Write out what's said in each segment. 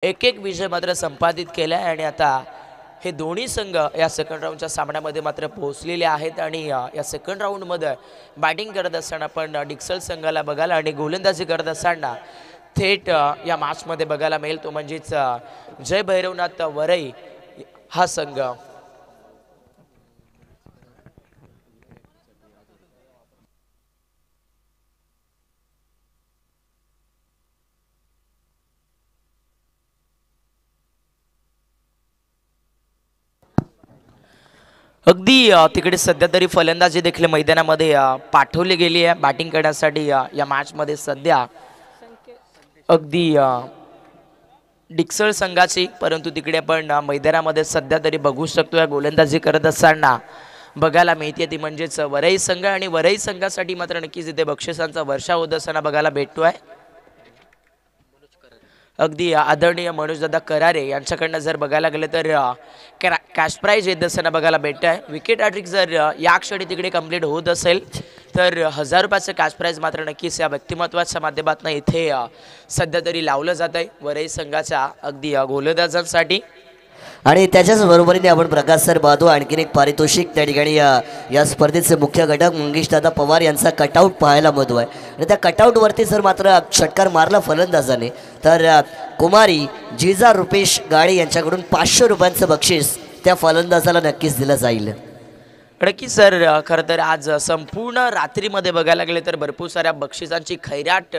एक एक विजय मात्र संपादित केला आहे आणि आता हे दोन्ही संघ या सेकंड राऊंडच्या सामन्यामध्ये मात्र पोहोचलेले आहेत आणि या सेकंड राऊंडमध्ये बॅटिंग करत असताना आपण डिक्सल संघाला बघायला आणि गोलंदाजी करत असताना थेट या मॅचमध्ये बघायला मिळेल तो म्हणजेच जय भैरवनाथ वरई हा संघ। अगदी तिकडे सध्या तरी फलंदाजी देखील मैदानामध्ये पाठवली गेली आहे बॅटिंग करण्यासाठी या मॅचमध्ये सध्या अगदी डिक्सल संघाची, परंतु तिकडे आपण मैदानामध्ये सध्या तरी बघू शकतोय गोलंदाजी करत असताना बघायला मिळते ती म्हणजेच वरई संघ आणि वरई संघासाठी मात्र नक्कीच इथे बक्षिसांचा वर्षा होत असताना बघायला भेटतोय। अगदी आदरणीय मनोजदादा करारे यांच्याकडनं जर बघायला गेलं तर कॅश प्राइज येत असताना बघायला भेटत आहे। विकेट हॅट्रिक जर या क्षणी तिकडे कंप्लीट होत असेल तर 1000 रुपयाचं कॅश प्राइज मात्र नक्कीच या व्यक्तिमत्वाच्या माध्यमातून इथे सध्या तरी लावलं जात आहे वरई संघाच्या अगदी गोलंदाजांसाठी। आणि त्याच्याच बरोबरीने आपण प्रकाश सर पाहतो आणखीन एक पारितोषिक त्या ठिकाणी या स्पर्धेचे मुख्य घटक मंगेशदादा पवार यांचा कटआउट पाहायला मिळतो आहे आणि त्या कटआउटवरती जर मात्र षटकार मारला फलंदाजाने तर कुमारी जिजा रुपेश गाडे यांच्याकडून 500 रुपयांचं बक्षीस त्या फलंदाजाला नक्कीच दिलं जाईल। नक्की सर, खरं तर आज संपूर्ण रात्रीमध्ये बघायला गेले तर भरपूर साऱ्या बक्षिसांची खैराट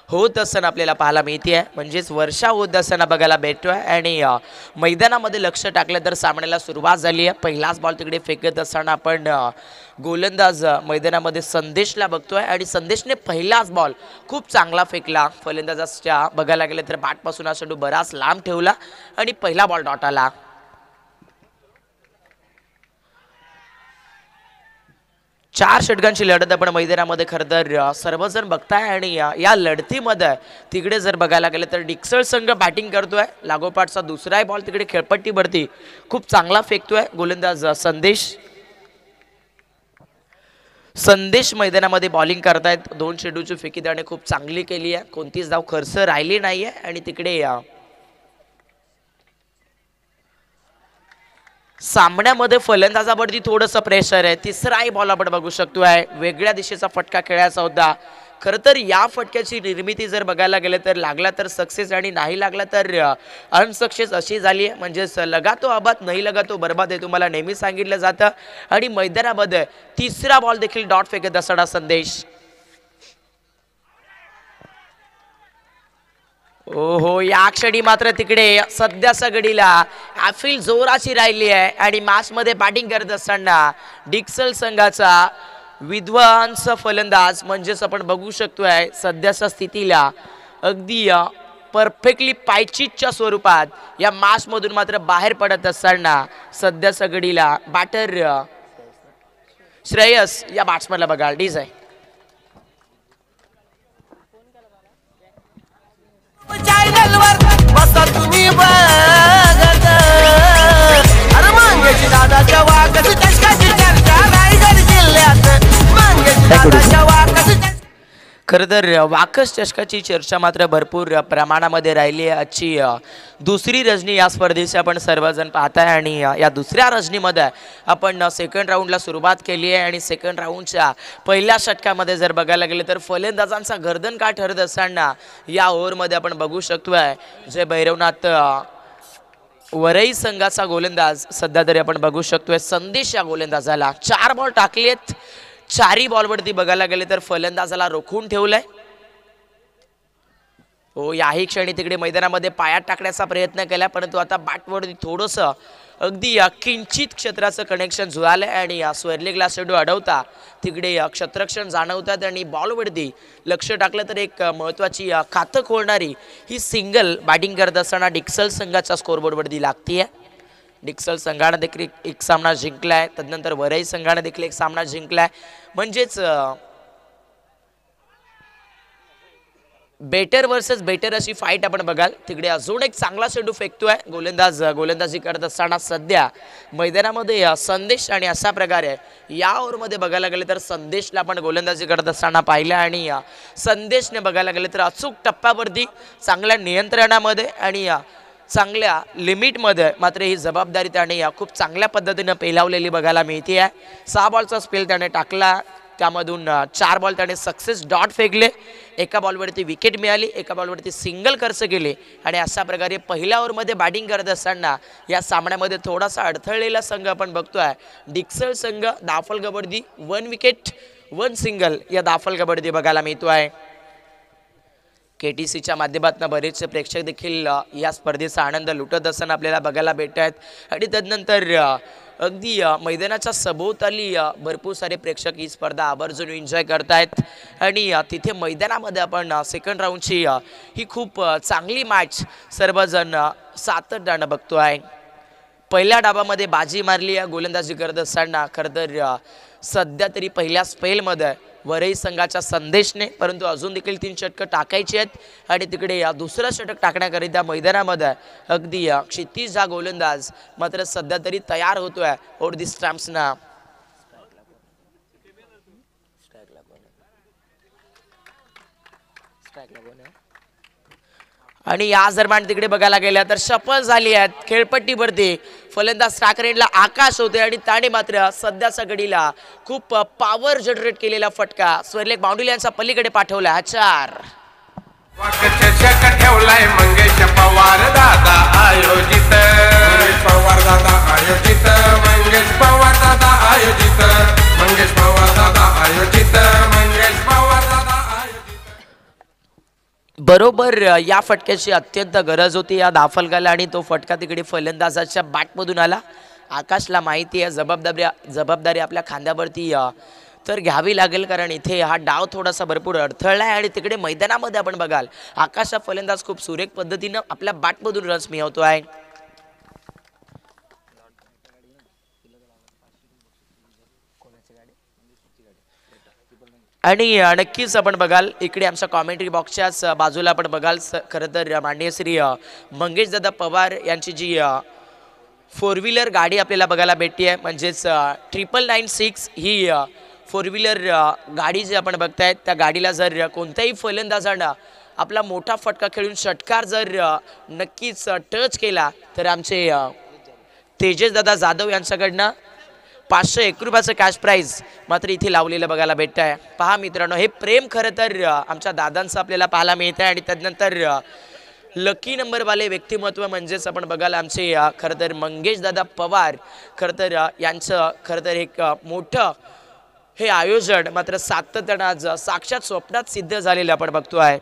होत असताना आपल्याला पाहायला मिळते आहे म्हणजेच वर्षा होत असताना बघायला भेटतोय आणि मैदानामध्ये लक्ष टाकलं तर सामन्याला सुरुवात झाली आहे। पहिलाच बॉल तिकडे फेकत असताना आपण गोलंदाज मैदानामध्ये संदेशला बघतोय आणि संदेशने पहिलाच बॉल खूप चांगला फेकला। फलंदाजाच्या बघायला गेलं तर बॅटपासून हा चेंडू बराच लांब ठेवला आणि पहिला बॉल डॉट आला। चार षटकांची लढत आपण मैदानामध्ये खरं तर सर्वजण बघताय आणि या लढतीमध्ये तिकडे जर बघायला गेलं तर डिक्सल संघ बॅटिंग करतोय। लागोपाठचा दुसराही बॉल तिकडे खेळपट्टीवरती खूप चांगला फेकतोय गोलंदाज संदेश मैदानामध्ये बॉलिंग करतायत। 2 चेंडूची फेकी त्याने खूप चांगली केली आहे, कोणतीच धाव खर्च राहिली नाहीये आणि तिकडे सामन्यामध्ये फलंदाजावरती थोडंसं प्रेशर आहे। तिसराही बॉल आपण बघू शकतोय वेगळ्या दिशेचा फटका खेळायचा होता। खरं तर या फटक्याची निर्मिती जर बघायला गेलं तर लागला तर सक्सेस आणि नाही लागला तर अनसक्सेस अशी झाली आहे म्हणजेच लगा तो आबाद नाही लगा तो बर्बाद आहे तुम्हाला नेहमी सांगितलं जातं। आणि मैदानामध्ये तिसरा बॉल देखील डॉट फेकत असताना संदेश ओहो या क्षणी मात्र तिकडे सध्या सगडीला ॲफिल जोराची राहिली आहे आणि मॅचमध्ये बॅटिंग करत असताना डिक्सल संघाचा विद्वांस फलंदाज म्हणजेच आपण बघू शकतोय सध्याच्या स्थितीला अगदी परफेक्टली पायचीतच्या स्वरूपात या मॅचमधून मात्र बाहेर पडत असताना सध्या सगडीला बॅटर श्रेयस या बॅट्समनला बघा डीज आहे। तुम्ही बघत अरे मंगेश दादाच्या वाकच कशाची चर्चा रायगड जिल्ह्यात मंगेश दादाच्या वाकच। खरं तर वाकस चषकाची चर्चा मात्र भरपूर प्रमाणामध्ये राहिली आहे। आजची दुसरी रजनी या स्पर्धेची आपण सर्वजण पाहताय आणि या दुसऱ्या रजनीमध्ये आपण सेकंड राऊंडला सुरुवात केली आहे आणि सेकंड राऊंडच्या पहिल्या षटकामध्ये जर बघायला गेलं तर फलंदाजांचा गर्दन का ठरत असताना या ओव्हरमध्ये आपण बघू शकतोय जय भैरवनाथ वरई संघाचा गोलंदाज सध्या तरी आपण बघू शकतोय संदेश या गोलंदाजाला 4 बॉल टाकलेत। 4ही बॉलवरती बघायला गेले तर फलंदाजाला रोखून ठेवलंय। हो याही क्षणी तिकडे मैदानामध्ये पायात टाकण्याचा प्रयत्न केला परंतु आता बॅटवरती थोडंसं अगदी किंचित क्षेत्राचं कनेक्शन जुळालंय आणि स्वेरलेगला चेंडू अडवता तिकडे क्षेत्ररक्षण जाणवतात आणि बॉलवरती लक्ष टाकलं तर एक महत्त्वाची खातं खोलणारी ही सिंगल बॅटिंग करत असताना डिक्सल संघाच्या स्कोरबोर्डवरती लागतीये। डिक्सल संघाने देखील एक सामना जिंकलाय, तदनंतर वरई संघाने देखील एक सामना जिंकलाय म्हणजेच बेटर वर्सेस बेटर अशी फाईट आपण बघाल. तिकडे अजून एक चांगला चेंडू फेकतोय गोलंदाजी करत असताना सध्या मैदानामध्ये संदेश. आणि अशा प्रकारे या ओव्हरमध्ये बघायला गेले तर संदेशला आपण गोलंदाजी करत असताना पाहिलं आणि संदेशने बघायला गेले तर अचूक टप्प्यावरती चांगल्या नियंत्रणामध्ये आणि चांगल्या लिमिटमध्ये मात्र ही जबाबदारी त्याने खूप चांगल्या पद्धतीनं पेलावलेली बघायला मिळते आहे. 6 बॉलचा स्पेल त्याने टाकला, त्यामधून 4 बॉल त्याने सक्सेस डॉट फेकले, एका बॉलवरती विकेट मिळाली, एका बॉलवरती सिंगल खर्च केले. आणि अशा प्रकारे पहिल्या ओव्हरमध्ये बॅटिंग करत असताना या सामन्यामध्ये थोडासा अडथळलेला संघ आपण बघतोय. डिक्सल संघ दाफल कबड्डी 1 विकेट 1 सिंगल या दाफल कबड्डी बघायला मिळतो आहे. KTCच्या माध्यमातून बरेचसे प्रेक्षक देखील या स्पर्धेचा आनंद लुटत असताना आपल्याला बघायला भेटत आहेत. आणि त्यानंतर अगदी मैदानाच्या सभोवताली भरपूर सारे प्रेक्षक ही स्पर्धा आवर्जून एन्जॉय करतायत. आणि तिथे मैदानामध्ये आपण सेकंड राऊंडची ही खूप चांगली मॅच सर्वजण सातत्यानं बघतो आहे. पहिल्या डावामध्ये बाजी मारली गोलंदाजी करत असताना खरं तर सध्या तरी पहिल्या स्पेलमध्ये वरई संघाच्या संदेशने, परंतु अजून देखील 3 षटकं टाकायची आहेत. आणि तिकडे दुसरं षटक टाकण्याकरिता मैदानामध्ये अगदी क्षितिज हा गोलंदाज मात्र सध्या तरी तयार होतोय ओर दी स्टॅम्प्सना. आणि या दरम्यान तिकडे बघायला गेल्या तर सफल झाली आहेत खेळपट्टीवरती फलंदाज स्ट्रायकरला आकाश होते. आणि त्याने मात्र सध्याच्या घडीला खूप पॉवर जनरेट केलेला फटका स्वरलेख बाउंड्री लाईनच्या पलीकडे पाठवला. 4 ठेवलाय मंगेश पवार दादा आयोजित, पवार दादा आयोजित, मंगेश पवार दादा आयोजित, मंगेश पवार दादा आयोजित, मंगेश पवार दादा आयोजित. बरोबर या फटक्याची अत्यंत गरज होती या दाफलकाला. आणि तो फटका तिकडे फलंदाजाच्या बॅटमधून आला. आकाशला माहिती आहे जबाबदारी आपल्या खांद्यावरती तर घ्यावी लागेल, कारण इथे हा डाव थोडासा भरपूर अडथळला आहे. आणि तिकडे मैदानामध्ये आपण बघाल आकाशचा फलंदाज खूप सुरेख पद्धतीनं आपल्या बॅटमधून रन्स मिळवतो आहे. आणि नक्कीच आपण बघाल इकडे आमच्या कॉमेंट्री बॉक्सच्याच बाजूला आपण बघाल खरं तर माननीय श्री मंगेश दादा पवार यांची जी 4 व्हीलर गाडी आपल्याला बघायला भेटते आहे, म्हणजेच 9996 ही 4 व्हीलर गाडी जी आपण बघतायत त्या गाडीला जर कोणत्याही फलंदाजानं आपला मोठा फटका खेळून षटकार जर नक्कीच टच केला तर आमचे तेजस दादा जाधव यांच्याकडनं 501 रुपयाचं कॅश प्राईज मात्र इथे लावलेलं बघायला भेटत आहे. पहा मित्रांनो, हे प्रेम खरं तर आमच्या दादांचं आपल्याला पाहायला मिळत आहे. आणि त्यानंतर लकी नंबरवाले व्यक्तिमत्व म्हणजेच आपण बघाल आमचे खरं तर मंगेश दादा पवार खरं तर यांचं खरं तर एक मोठं हे आयोजन मात्र सातत्यानं आज साक्षात स्वप्नात सिद्ध झालेलं आपण बघतो आहे.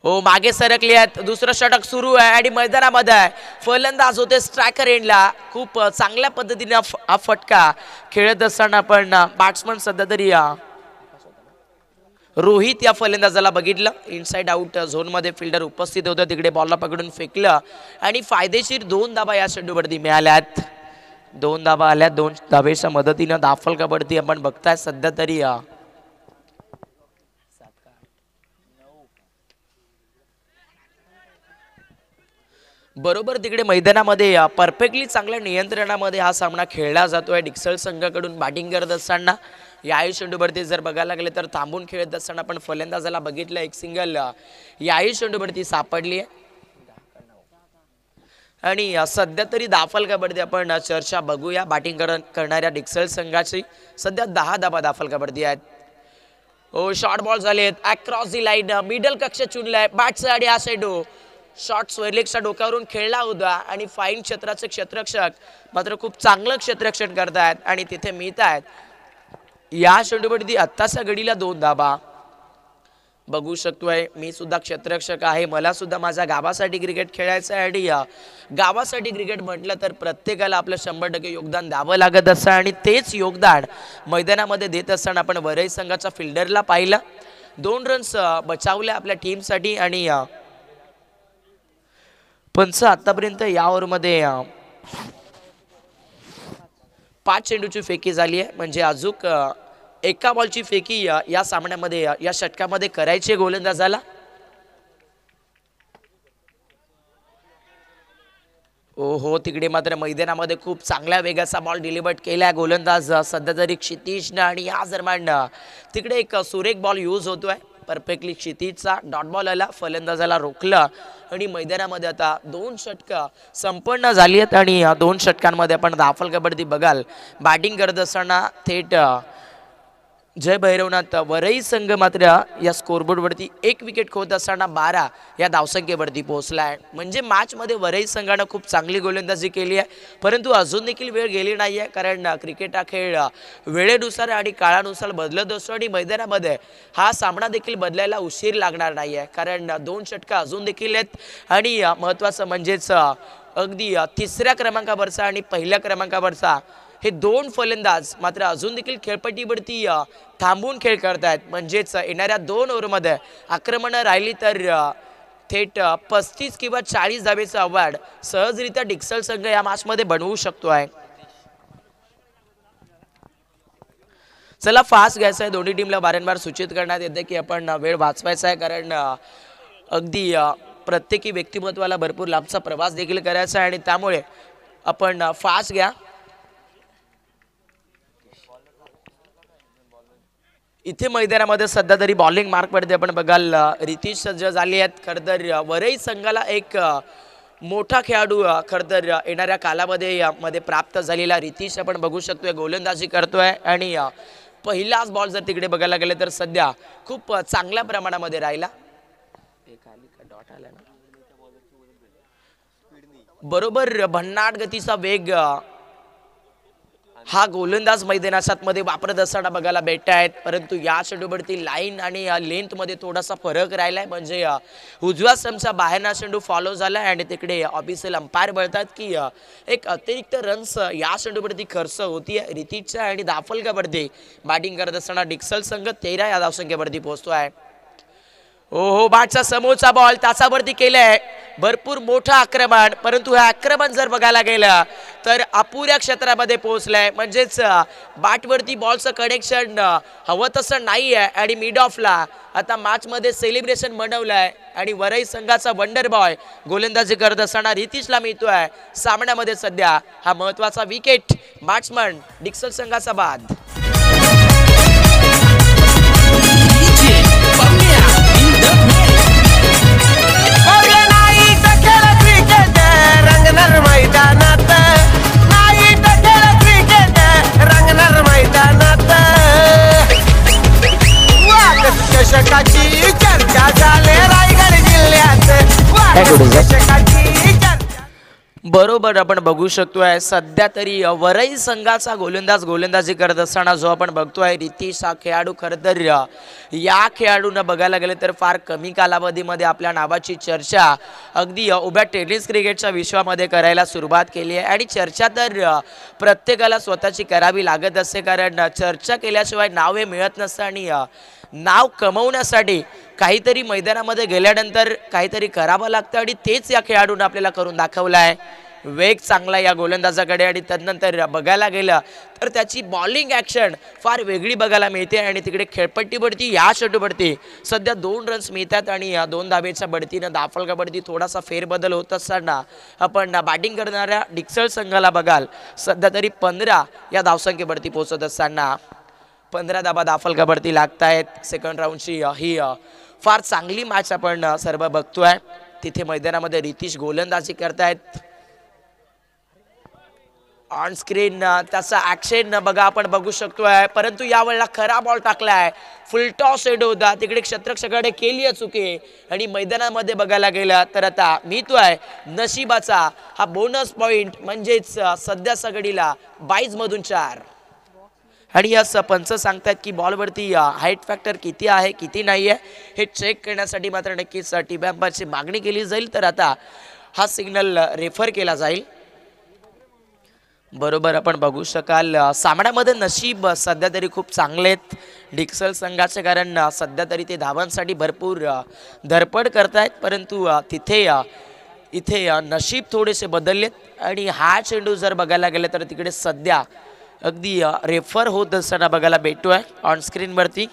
हो, मागे सरकले आहेत. दुसरं षटक सुरू आहे आणि मैदानामध्ये फलंदाज होते स्ट्रायकर एंडला. खूप चांगल्या पद्धतीने हा फटका खेळत असताना आपण बॅट्समन सध्या तरी रोहित या फलंदाजाला बघितलं. इनसाइड आउट झोनमध्ये फिल्डर उपस्थित होतं, तिकडे बॉलला पकडून फेकलं आणि फायदेशीर 2 धाबा या चेंडूवरती मिळाल्यात. 2 धाबा आल्या. 2 धाबेच्या मदतीनं दाफल कबड्डी आपण बघताय सध्या तरी बरोबर तिकडे मैदानामध्ये परफेक्टली चांगल्या नियंत्रणामध्ये हा सामना खेळला जातोय. डिक्सल संघाकडून बॅटिंग करत असताना याही चेंडूवरती जर बघायला गेले तर थांबून खेळत असताना आपण फलंदाजाला बघितलं एक सिंगल याही चेंडूवरती सापडली आहे. आणि सध्या तरी दाफल कबड्डी आपण चर्चा बघूया बॅटिंग करणाऱ्या डिक्सल संघाची. सध्या 10 धाबा दाफल कबड्डी आहेत. हो, शॉर्ट बॉल झालेत अक्रॉस दी लाईन, मिडल कक्ष चुनलाय बॅटचा आणि हा चेंडू शॉट स्वरलेखच्या डोक्यावरून खेळला होता. आणि फाईन क्षेत्राचे क्षेत्ररक्षक मात्र खूप चांगलं क्षेत्ररक्षण करतायत आणि तिथे मिळत आहेत या चेंडूवरती आत्ताच्या घडीला 2 धाबा. बघू शकतोय मी सुद्धा क्षेत्ररक्षक आहे, मला सुद्धा माझ्या गावासाठी क्रिकेट खेळायचं आहे. आणि गावासाठी क्रिकेट म्हटलं तर प्रत्येकाला आपलं 100% योगदान द्यावं लागत असतं. आणि तेच योगदान मैदानामध्ये देत असताना आपण वरई संघाच्या फिल्डरला पाहिलं. 2 रन्स बचावल्या आपल्या टीमसाठी. आणि पंच आतापर्यंत या ओव्हरमध्ये 5 चेंडूची फेकी झाली आहे, म्हणजे अजून एका बॉलची फेकी या सामन्यामध्ये या षटकामध्ये करायची गोलंदाजाला। ओहो, तिकडे मात्र मैदानामध्ये खूप चांगल्या वेगाचा बॉल डिलिव्हर्ड केलाय गोलंदाज सध्या तरी क्षितिजनं, आणि या दरम्यान तिकडे एक सुरेख बॉल यूज होतोय परफेक्टली। क्षितिजचा डॉट बॉल आला, फलंदाजाला रोखलं आणि मैदानामध्ये आता 2 षटकं संपन्न झाली आहेत आणि 2 षटकांमध्ये आपण दाफल कबड्डी बघाल बॅटिंग करत असताना थेट जय भैरवनाथ वरई संघ मात्र या स्कोरबोर्डवरती 1 विकेट खोत असताना 12 या धावसंख्येवरती पोहोचला आहे। म्हणजे मॅचमध्ये वरई संघानं खूप चांगली गोलंदाजी केली आहे, परंतु अजून देखील वेळ गेली नाही आहे, कारण क्रिकेट हा खेळ वेळेनुसार आणि काळानुसार बदलत असतो आणि मैदानामध्ये हा सामना देखील बदलायला उशीर लागणार नाही आहे, कारण 2 षटकं अजून देखील आहेत आणि महत्त्वाचं म्हणजेच अगदी 3ऱ्या क्रमांकावरचा आणि 1ल्या क्रमांकावरचा हे 2 फलंदाज मात्र अजून देखील खेळपट्टीवरती थांबून खेळ करतायत। म्हणजेच येणाऱ्या 2 ओव्हरमध्ये आक्रमणं राहिली तर थेट 35 किंवा 40 धावेचं आव्हान सहजरित्या डिक्सल संघ या मॅचमध्ये बनवू शकतो आहे। चला फास्ट घ्यायचं आहे, दोन्ही टीमला वारंवार सूचित करण्यात येते की आपण वेळ वाचवायचा आहे, कारण अगदी प्रत्येकी व्यक्तिमत्वाला भरपूर लांबचा प्रवास देखील करायचा आहे आणि त्यामुळे आपण फास्ट घ्या। इथे मैदानामध्ये सध्या तरी बॉलिंग मार्क वरती आपण बघाल रितीश सज्ज झाली आहेत। खरं तर वरई संघाला एक मोठा खेळाडू खरं तर येणाऱ्या कालामध्ये प्राप्त झालेला रितीश आपण बघू शकतोय, गोलंदाजी करतोय आणि पहिलाच बॉल जर तिकडे बघायला गेले तर सध्या खूप चांगल्या प्रमाणामध्ये राहिला। बरोबर भन्नाट गतीचा वेग हा गोलंदाज मैदानात मध्ये वापरत असताना बघायला भेटत आहेत, परंतु या चेंडूवरती लाईन आणि लेंथ मध्ये थोडासा फरक राहिलाय। म्हणजे उजव्या स्टंपचा बाहेरना चेंडू फॉलो झालाय आणि तिकडे ऑफिशियल अंपायर बोलतात की एक अतिरिक्त रन्स या चेंडूवरती खर्च होतीये रितीशच्या आणि दाफलकावरती बॅटिंग करत असताना डिक्सल संघ 13 या धावसंख्येवरती पोहोचतोय। ओहो, बॅटचा समोरचा बॉल तासावरती केलाय, भरपूर मोठं आक्रमण, परंतु हे आक्रमण जर बघायला गेलं तर अपुऱ्या क्षेत्रामध्ये पोहोचलंय। म्हणजेच बॅटवरती बॉलचं कनेक्शन हवं तसं नाही आहे आणि मिड ऑफला आता मॅचमध्ये सेलिब्रेशन बनवलंय आणि वरई संघाचा वंडर बॉय गोलंदाजी करत असताना रितीशला मिळतोय। सामन्यामध्ये सध्या हा महत्त्वाचा विकेट बॅट्समन डिक्सल संघाचा बाद। बरोबर आपण बघू शकतोय सध्या तरी वरई संघाचा गोलंदाजी करत असताना जो आपण बघतोय रितीश हा खेळाडू खरं तर या खेळाडूंना बघायला गेले तर फार कमी कालावधीमध्ये आपल्या नावाची चर्चा अगदी उभ्या टेनिस क्रिकेटच्या विश्वामध्ये करायला सुरुवात केली आहे आणि चर्चा तर प्रत्येकाला स्वतःची करावी लागत असते, कारण चर्चा केल्याशिवाय नाव हे मिळत नसतं आणि नाव कमवण्यासाठी काहीतरी मैदानामध्ये गेल्यानंतर काहीतरी करावं लागतं आणि तेच या खेळाडूंना आपल्याला करून दाखवलं आहे। वेग चांगला या गोलंदाजाकडे आणि त्यानंतर बघायला गेलं तर त्याची बॉलिंग ॲक्शन फार वेगळी बघायला मिळते आणि तिकडे खेळपट्टीवरती या चेंडूवरती सध्या 2 रन्स मिळतात आणि 2 धावेच्या बढतीनं दाफलकावरती थोडासा फेरबदल होत असताना आपण बॅटिंग करणाऱ्या डिक्सल संघाला बघाल सध्या तरी 15 या धावसंख्येवरती पोहोचत असताना 15 धावा दाफलकावरती लागत आहेत। सेकंड राऊंडची ही फार चांगली मॅच आपण सर्व बघतोय। तिथे मैदानामध्ये रितीश गोलंदाजी करतायत, ऑन स्क्रीन त्याचा ॲक्शन बघा आपण बघू शकतोय, परंतु यावेळेला खरा बॉल टाकलाय, फुल टॉस एड होता, तिकडे क्षेत्ररक्षकाकडे केली आहे चुकी आणि मैदानामध्ये बघायला गेलं तर आता मिळतोय नशिबाचा हा बोनस पॉइंट। म्हणजेच सध्या सगडीला 22 मधून 4 आणि यास पंच सांगतात की बॉलवरती हाईट फॅक्टर किती आहे किती नाही आहे हे चेक करण्यासाठी मात्र नक्कीच टीम अंपायरची मागणी केली जाईल, तर आता हा सिग्नल रेफर केला जाईल। बरोबर आपण बघू शकाल सामन्यामध्ये नशीब सध्या तरी खूप चांगले आहेत डिक्सल संघाचे, कारण सध्या तरी ते धावांसाठी भरपूर धडपड करतायत, परंतु इथे नशीब थोडेसे बदललेत आणि हा चेंडू जर बघायला गेले तर तिकडे सध्या अगदी रेफर होत असताना बघायला भेटतोय ऑन स्क्रीन वरती.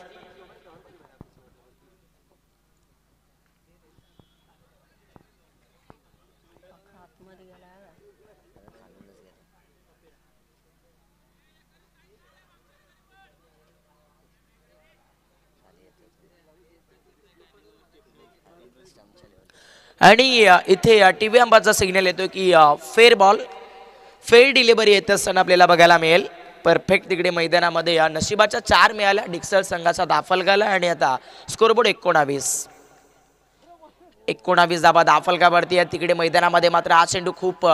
आणि इथे टीव्ही अंबाचा सिग्नल येतो की फेअर बॉल, फेअर डिलिव्हरी येत असताना आपल्याला बघायला मिळेल. परफेक्ट तिकडे मैदानामध्ये या नशिबाच्या 4 मिळाल्या. डिक्सल संघाचा दाफल गाला आणि आता स्कोरबोर्ड 19 धाबा दाफलकावरती आहे. तिकडे मैदानामध्ये मात्र हा चेंडू खूप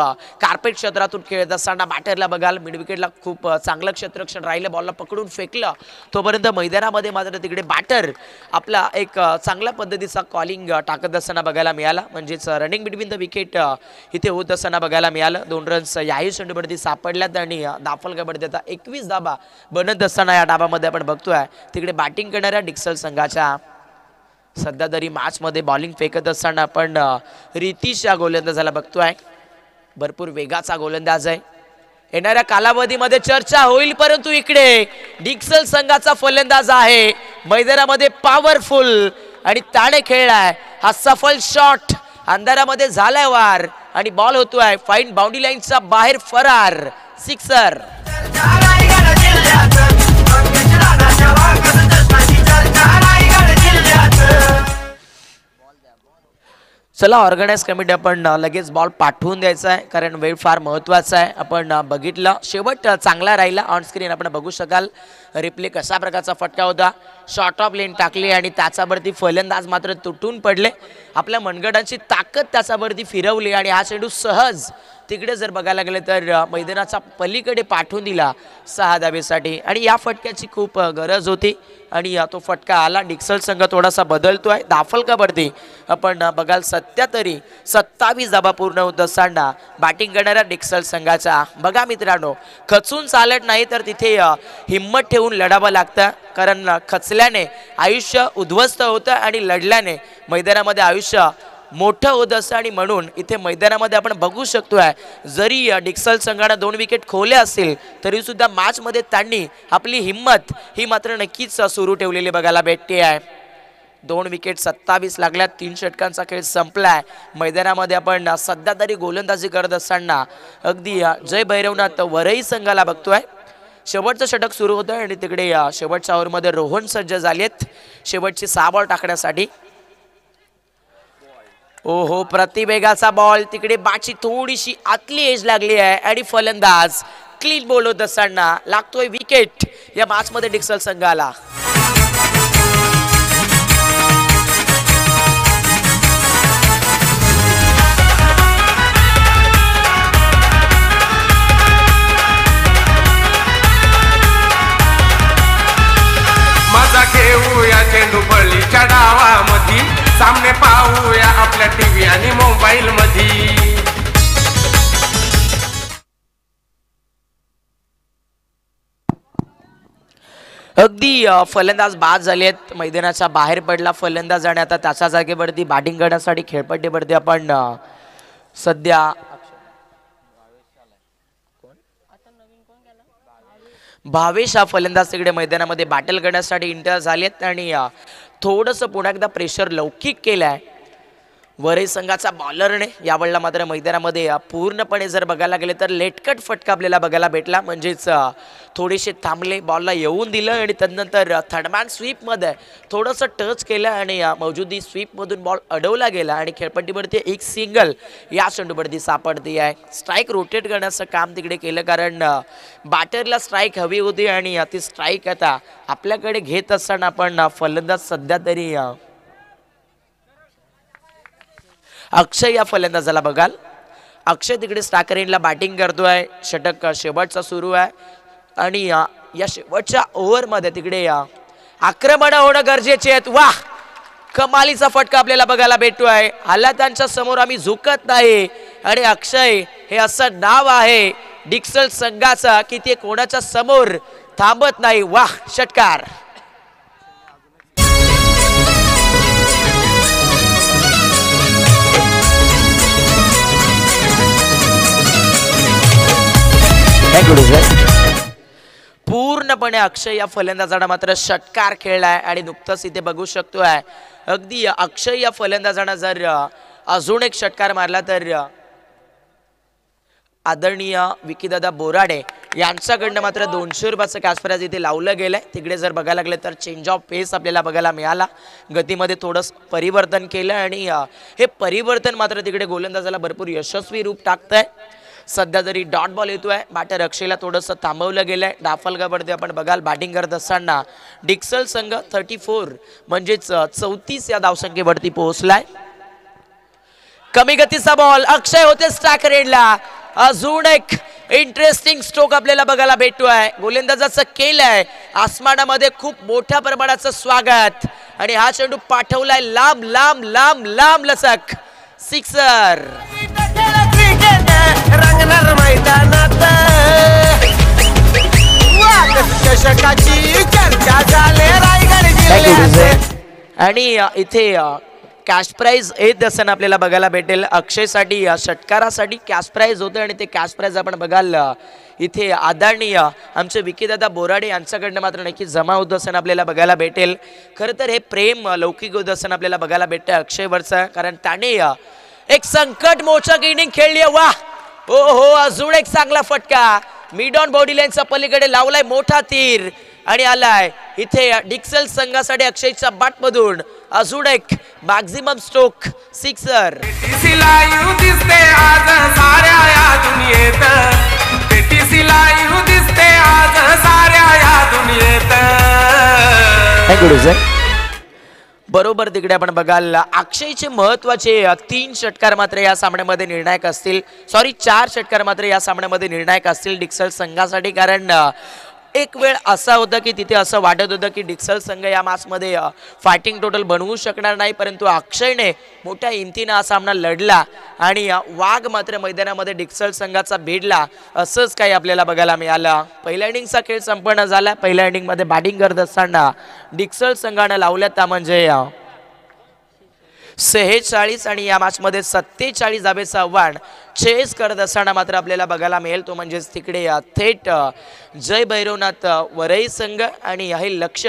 कार्पेट क्षेत्रातून खेळत असताना बॅटरला बघाल मिड विकेटला खूप चांगलं क्षेत्ररक्षण राहिलं, बॉलला पकडून फेकलं तोपर्यंत मैदानामध्ये मात्र तिकडे बॅटर आपला एक चांगल्या पद्धतीचा कॉलिंग टाकत असताना बघायला मिळाला. म्हणजेच रनिंग बिटवीन द विकेट इथे होत असताना बघायला मिळालं. 2 रन्स याही चेंडूवरती सापडल्यात आणि दाफलकावरती आता 21 धाबा बनत असताना या डाबामध्ये आपण बघतोय तिकडे बॅटिंग करणाऱ्या डिक्सल संघाच्या सध्या तरी मॅच मध्ये बॉलिंग फेकत असताना आपण रितीश या गोलंदाजाला बघतोय. भरपूर वेगाचा गोलंदाज आहे. येणाऱ्या कालावधीमध्ये चर्चा होईल, परंतु इकडे डिक्सल संघाचा फलंदाज आहे मैदानामध्ये पॉवरफुल आणि त्याने खेळलाय हा सफल शॉट. अंधारामध्ये झालाय वार आणि बॉल होतोय फाईन बाउंड्री लाईनचा बाहेर फरार, सिक्सर. चला ऑर्गनाइज कमिटी आपण लगेच बॉल पाठवून द्यायचा आहे कारण वेळ फार महत्त्वाचा आहे. आपण बघितलं शेवट चांगला राहिला. ऑन स्क्रीन आपण बघू शकाल रिप्ले कशा प्रकारचा फटका होता. शॉर्ट ऑफ लेन टाकली आणि त्याच्यावरती फलंदाज मात्र तुटून पडले. आपल्या मनगटाची ताकद त्याच्यावरती फिरवली आणि हा चेंडू सहज तिकडे जर बघायला गेले तर मैदानाच्या पलीकडे पाठवून दिला 6 धावेसाठी आणि या फटक्याची खूप गरज होती आणि तो फटका आला. डिक्सल संघ थोडासा बदलतोय. दाफलकावरती आपण बघाल सध्या तरी 27 धाबा पूर्ण होत असताना बॅटिंग करणाऱ्या डिक्सल संघाचा बघा मित्रांनो, खचून चालत नाही तर तिथे हिम्मत ठेवून लढावं लागतं कारण खचल्याने आयुष्य उद्ध्वस्त होतं आणि लढल्याने मैदानामध्ये आयुष्य मोठं होत असतं. आणि म्हणून इथे मैदानामध्ये आपण बघू शकतोय जरी डिक्सल संघाने 2 विकेट खोले असतील तरी सुद्धा मॅच मध्ये त्यांनी आपली हिम्मत ही मात्र नक्कीच सुरू ठेवलेली बघायला भेटते आहे. 2 विकेट 27 लागल्यात. 3 षटकांचा खेळ संपलाय. मैदानामध्ये आपण सध्या तरी गोलंदाजी करत असताना अगदी जय भैरवनाथ वरई संघाला बघतोय. शेवटचं षटक सुरू होतं आणि तिकडे शेवटच्या ओव्हरमध्ये रोहन सज्ज झालेत शेवटची 6 बॉल टाकण्यासाठी. ओहो, प्रतिवेगाचा बॉल तिकडे बाची थोडीशी आतली एज लागली आहे आणि फलंदाज क्लीन बॉल होत असताना लागतोय विकेट या मॅच मध्ये डिक्सल संघाला. माझा घेऊया चेंडू बळीच्या डावामध्ये, सामने पाहूया आपल्या टीव्ही आणि मोबाईल मध्ये. अगदी फलंदाज बाद झालेत. मैदानाच्या बाहेर पडला फलंदाज आणि आता त्याच्या जागेवरती बॅटिंग करण्यासाठी खेळपट्टीवरती आपण सध्या भावेश हा फलंदाज तिकडे मैदानामध्ये बॅटल करण्यासाठी इंटर झालेत आणि थोडंसं पुन्हा एकदा प्रेशर लौकिक केलाय वरई संघाचा बॉलरने. यावेळेला मात्र मैदानामध्ये पूर्णपणे जर बघायला गेले तर लेटकट फटका आपल्याला बघायला भेटला. म्हणजेच थोडेसे थांबले, बॉलला येऊन दिलं आणि त्यानंतर थर्डमॅन स्वीपमध्ये थोडंसं टच केलं आणि मौजुदी स्वीपमधून बॉल अडवला गेला आणि खेळपट्टीवरती एक सिंगल या चेंडूवरती सापडते आहे. स्ट्राईक रोटेट करण्याचं काम तिकडे केलं कारण बॅटरला स्ट्राईक हवी होती आणि ती स्ट्राईक आता आपल्याकडे घेत असताना आपण फलंदाज सध्या तरी अक्षय या फलंदाजाला बघाल. अक्षय तिकडे स्टाकरेनला बॅटिंग करतोय. षटक शेवटचा सुरू आहे आणि या शेवटच्या ओव्हरमध्ये तिकडे आक्रमण होणं गरजेचे आहेत. वाह, कमालीचा फटका आपल्याला बघायला भेटतोय. हालातांच्या समोर आम्ही झुकत नाही आणि अक्षय हे असं नाव आहे डिक्सल संघाचा की ते कोणाच्या समोर थांबत नाही. वाह, षटकार. थँक्यू. पूर्णपणे अक्षय या फलंदाजानं मात्र षटकार खेळलाय आणि नुकतंच इथे बघू शकतोय अगदी अक्षय या फलंदाजानं जर अजून एक षटकार मारला तर आदरणीय विकीदादा बोराडे यांच्याकडनं मात्र 200 रुपयाचं कॅश प्राइज इथे लावलं गेलंय. तिकडे जर बघायला लागले तर चेंज ऑफ पेस आपल्याला बघायला मिळाला, गतीमध्ये थोडंसं परिवर्तन केलं आणि हे परिवर्तन मात्र तिकडे गोलंदाजाला भरपूर यशस्वी रूप टाकतंय. सध्या जरी डॉट बॉल येतोय बॅटर अक्षयला थोडंसं थांबवलं गेलंय. डाफलगावरती आपण बघाल बॅटिंग करत असताना डिक्सल संघ 34 म्हणजेच 34 या धावसंख्येवरती पोहोचलाय. कमी गतीचा बॉल अक्षय होते स्ट्राइक रेडला. अजून एक इंटरेस्टिंग स्ट्रोक आपल्याला बघायला भेटतोय. गोलंदाजाचं केलंय आसमानामध्ये खूप मोठ्या प्रमाणाचं स्वागत आणि हा चेंडू पाठवलाय लांब लांब लांब लांब लचक सिक्सर. रंगणार मैदानात चषकाची चर्चा झाले रायगड जिल्ह्यात. आणि इथे कॅश प्राइज येत असताना आपल्याला बघायला भेटेल अक्षयसाठी षटकारासाठी कॅश प्राइज होतं आणि ते कॅश प्राइज आपण बघाल इथे आदरणीय आमचे विकीदादा बोराडे यांच्याकडनं मात्र नक्की जमा होत असताना आपल्याला बघायला भेटेल. खरं तर हे प्रेम लौकिक होत असताना आपल्याला बघायला भेटतं अक्षयवरचं, कारण त्याने एक संकट मोचक इनिंग खेळली आहे. वा हो हो, अजून एक चांगला फटका मिड ऑन बॉडी लाईनचा पलीकडे लावलाय मोठा तीर आणि आलाय इथे डिक्सल संघासाठी अक्षयच्या बॅटमधून अजून एक मॅक्झिमम स्ट्रोक सिक्सर. दिसते आज साऱ्या या दुनियेत, दिसते आज साऱ्या या दुनियेत. बरोबर तिकडे आपण बघाल अक्षयचे महत्वाचे 3 षटकार मात्र या सामन्यामध्ये निर्णायक असतील. 4 षटकार मात्र या सामन्यामध्ये निर्णायक असतील डिक्सल संघासाठी, कारण एक वेळ असा होता की तिथे असं वाटत होतं की डिक्सल संघ या मॅचमध्ये फायटिंग टोटल बनवू शकणार नाही, परंतु अक्षयने मोठ्या हिमतीनं हा सामना लढला आणि वाघ मात्र मैदानामध्ये डिक्सल संघाचा भिडला. असंच काही आपल्याला बघायला मिळालं. पहिल्या इनिंगचा खेळ संपन्न झाला. पहिल्या इनिंगमध्ये बॅटिंग करत असताना डिक्सल संघानं लावल्या त्या म्हणजे 46 आणि या मॅचमध्ये 47 धाबेचं आव्हान चेस करत असताना मात्र आपल्याला बघायला मिळेल तो म्हणजेच तिकडे थेट जय भैरवनाथ वरई संघ आणि हे लक्ष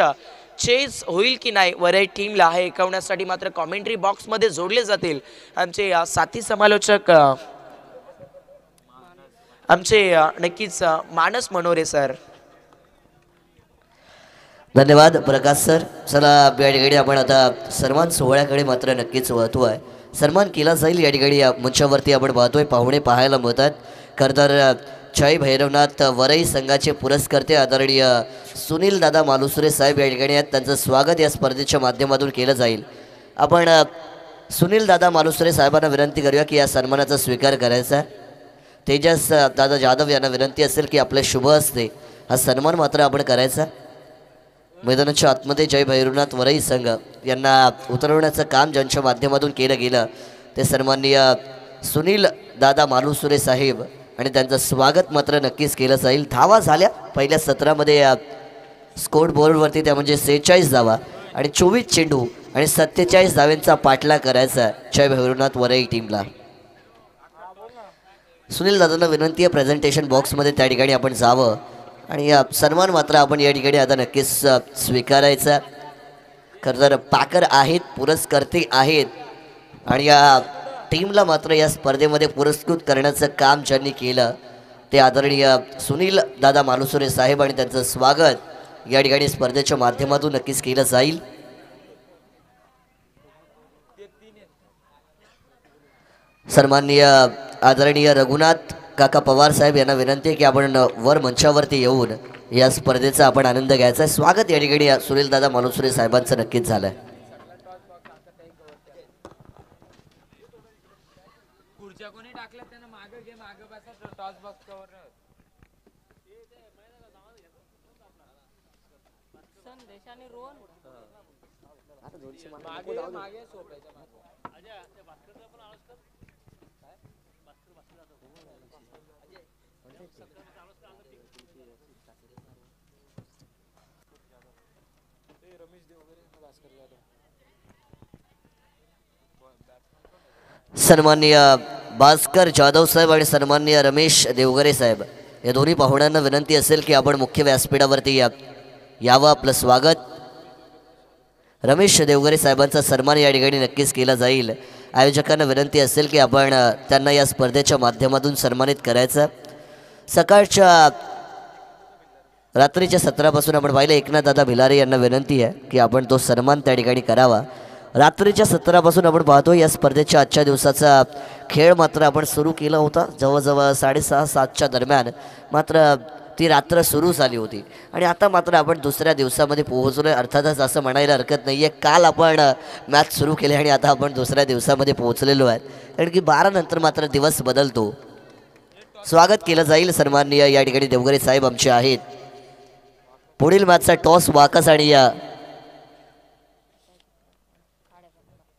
चेस होईल की नाही वरई टीमला हे ऐकवण्यासाठी मात्र कॉमेंट्री बॉक्समध्ये जोडले जातील आमचे साथी समालोचक आमचे नक्कीच मानस मनोरे सर. धन्यवाद प्रकाश सर. चला या ठिकाणी आपण आता सन्मान सोहळ्याकडे मात्र नक्कीच वळतो आहे. सन्मान केला जाईल या ठिकाणी मंचावरती आपण पाहतोय पाहुणे पाहायला मिळतात. खरं तर जय भैरवनाथ वरई संघाचे पुरस्कर्ते आदरणीय सुनील दादा मालुसरे साहेब या ठिकाणी आहेत. त्यांचं स्वागत या स्पर्धेच्या माध्यमातून केलं जाईल. आपण सुनील दादा मालुसरे साहेबांना विनंती करूया की या सन्मानाचा स्वीकार करायचा. तेजस दादा जाधव यांना विनंती असेल की आपल्या शुभ हस्ते हा सन्मान मात्र आपण करायचा. मैदानाच्या आतमध्ये जय भैरवनाथ वरई संघ यांना उतरवण्याचं काम ज्यांच्या माध्यमातून केलं गेलं ते सन्माननीय सुनील दादा मालुसरे साहेब आणि त्यांचं स्वागत मात्र नक्कीच केलं जाईल. धावा झाल्या पहिल्या सत्रामध्ये स्कोर बोर्डवरती, त्या म्हणजे 46 धावा आणि 24 चेंडू आणि 47 धाव्यांचा पाठलाग करायचा जय भैरवनाथ वरई टीमला. सुनील दादांना विनंती आहे प्रेझेंटेशन बॉक्समध्ये त्या ठिकाणी आपण जावं आणि सन्मान मात्र आपण या ठिकाणी आता नक्कीच स्वीकारायचा. खरं तर पाकर आहेत, पुरस्कर्ते आहेत आणि या टीमला मात्र या स्पर्धेमध्ये पुरस्कृत करण्याचं काम ज्यांनी केलं ते आदरणीय सुनील दादा मालुसरे साहेब आणि त्यांचं स्वागत या ठिकाणी स्पर्धेच्या माध्यमातून नक्कीच केलं जाईल. सन्माननीय आदरणीय रघुनाथ काका पवार साहेब यांना विनंती आहे की आपण वर मंचावरती येऊन या स्पर्धेचा आपण आनंद घ्यायचा आहे. स्वागत या ठिकाणी सुनील दादा मालुसरे साहेबांचं नक्कीच झालंय. सन्माननीय भास्कर जाधव साहेब आणि सन्माननीय रमेश देवगरे साहेब या दोन्ही पाहुण्यांना विनंती असेल की आपण मुख्य व्यासपीठावरती यावं. आपलं स्वागत. रमेश देवगरे साहेबांचा सन्मान या ठिकाणी नक्कीच केला जाईल. आयोजकांना विनंती असेल की आपण त्यांना या स्पर्धेच्या माध्यमातून सन्मानित करायचं. सकाळच्या रात्रीच्या सत्रापासून आपण पाहिलं एकनाथदादा भिलारे यांना विनंती आहे की आपण तो सन्मान त्या ठिकाणी करावा. रात्रीच्या सत्रापासून आपण पाहतो या स्पर्धेच्या आजच्या दिवसाचा खेळ मात्र आपण सुरू केला होता जवळजवळ 6:30-7च्या दरम्यान. मात्र ती रात्र सुरू झाली होती आणि आता मात्र आपण दुसऱ्या दिवसामध्ये पोहोचलो आहे. अर्थातच असं म्हणायला हरकत नाही आहे, काल आपण मॅच सुरू केली आणि आता आपण दुसऱ्या दिवसामध्ये पोहोचलेलो आहे. कारण की 12 नंतर मात्र दिवस बदलतो. स्वागत केलं जाईल. सन्माननीय या ठिकाणी देवगरे साहेब आमचे आहेत. पुढील मॅचचा टॉस वाकस आणि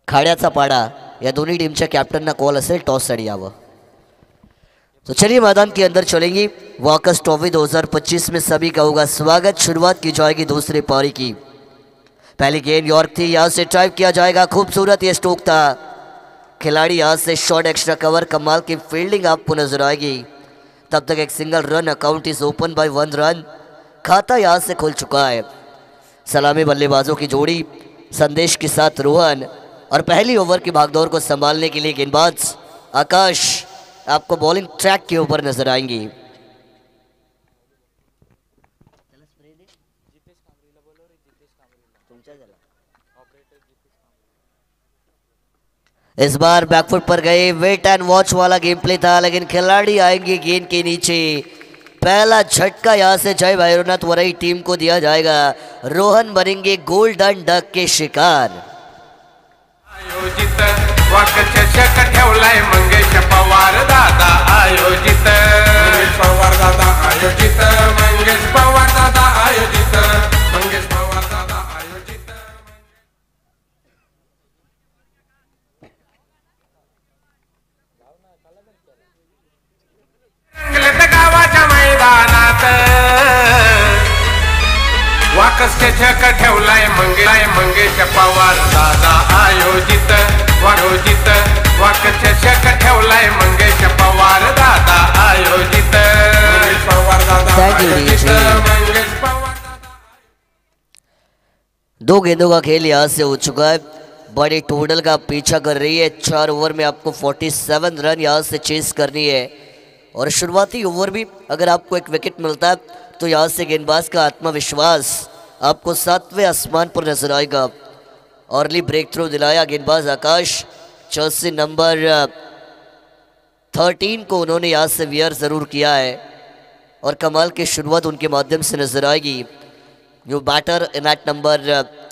खाड्याचा पाडा या दोनों टीमच्या कॅप्टनना कॉल असेल टॉससाठी यावं. तो चलिए मैदान के अंदर चलेंगे. वाकस ट्रॉफी 2025 में सभी का होगा स्वागत. शुरुआत की जाएगी दूसरी पारी की. पहली गेंद यॉर्क थी, यहाँ से ड्राइव किया जाएगा. खूबसूरत ये स्ट्रोक था. खिलाड़ी यहाँ से शॉट एक्स्ट्रा कवर, कमाल की फील्डिंग आपको नजर आएगी. तब तक एक single run. Account is open by 1 run. खाता यहाँ से खुल चुका है. सलामी बल्लेबाजों की जोड़ी संदेश के साथ रोहन और पहली ओवर की भागदौड़ को संभालने के लिए गेंदबाज आकाश आपको बॉलिंग ट्रैक के ऊपर नजर आएंगी. इस बार बैकफुट पर गए. वेट एंड वॉच वाला गेम प्ले था लेकिन खिलाड़ी आएंगे गेंद के नीचे. पहला झटका यहां से जय भैरवनाथ वरई टीम को दिया जाएगा. रोहन बनेंगे गोल्डन डक के शिकार. आयोजित वाकचषक ठेवलाय मंगेश पवार दादा आयोजित. मंगेश पवार दादा आयोजित. मंगेश पवार दादा आयोजित. मंगेश पवार दादा आयोजित. रंगलेत गावाच्या मैदानात वाकस चषक ठेवलाय मंगेश पवार दादा आयोजित. आयोजित वाकस चषक ठेवलाय मंगेश पवार दादा आयोजित. मंगेश पवार दादा आयोजित. मंगेश पवार दादा. 2 गेंदों का खेल यहाँ से हो चुका है. बड़ी टोटल का पीछा कर रही है. 4 ओवर में आपको 47 रन यहाँ से चेस करनी है. और शुरुआती ओवर भी अगर आपको एक विकेट मिलता है तो यहाँ से गेंदबाज का आत्मविश्वास आपको 7वें आसमान पर नजर आएगा. अर्ली ब्रेक थ्रू दिलाया गेंदबाज आकाश. जर्सी नंबर 13 को उन्होंने यहाँ से वियर ज़रूर किया है और कमाल की शुरुआत उनके माध्यम से नजर आएगी. जो बैटर इन एट नंबर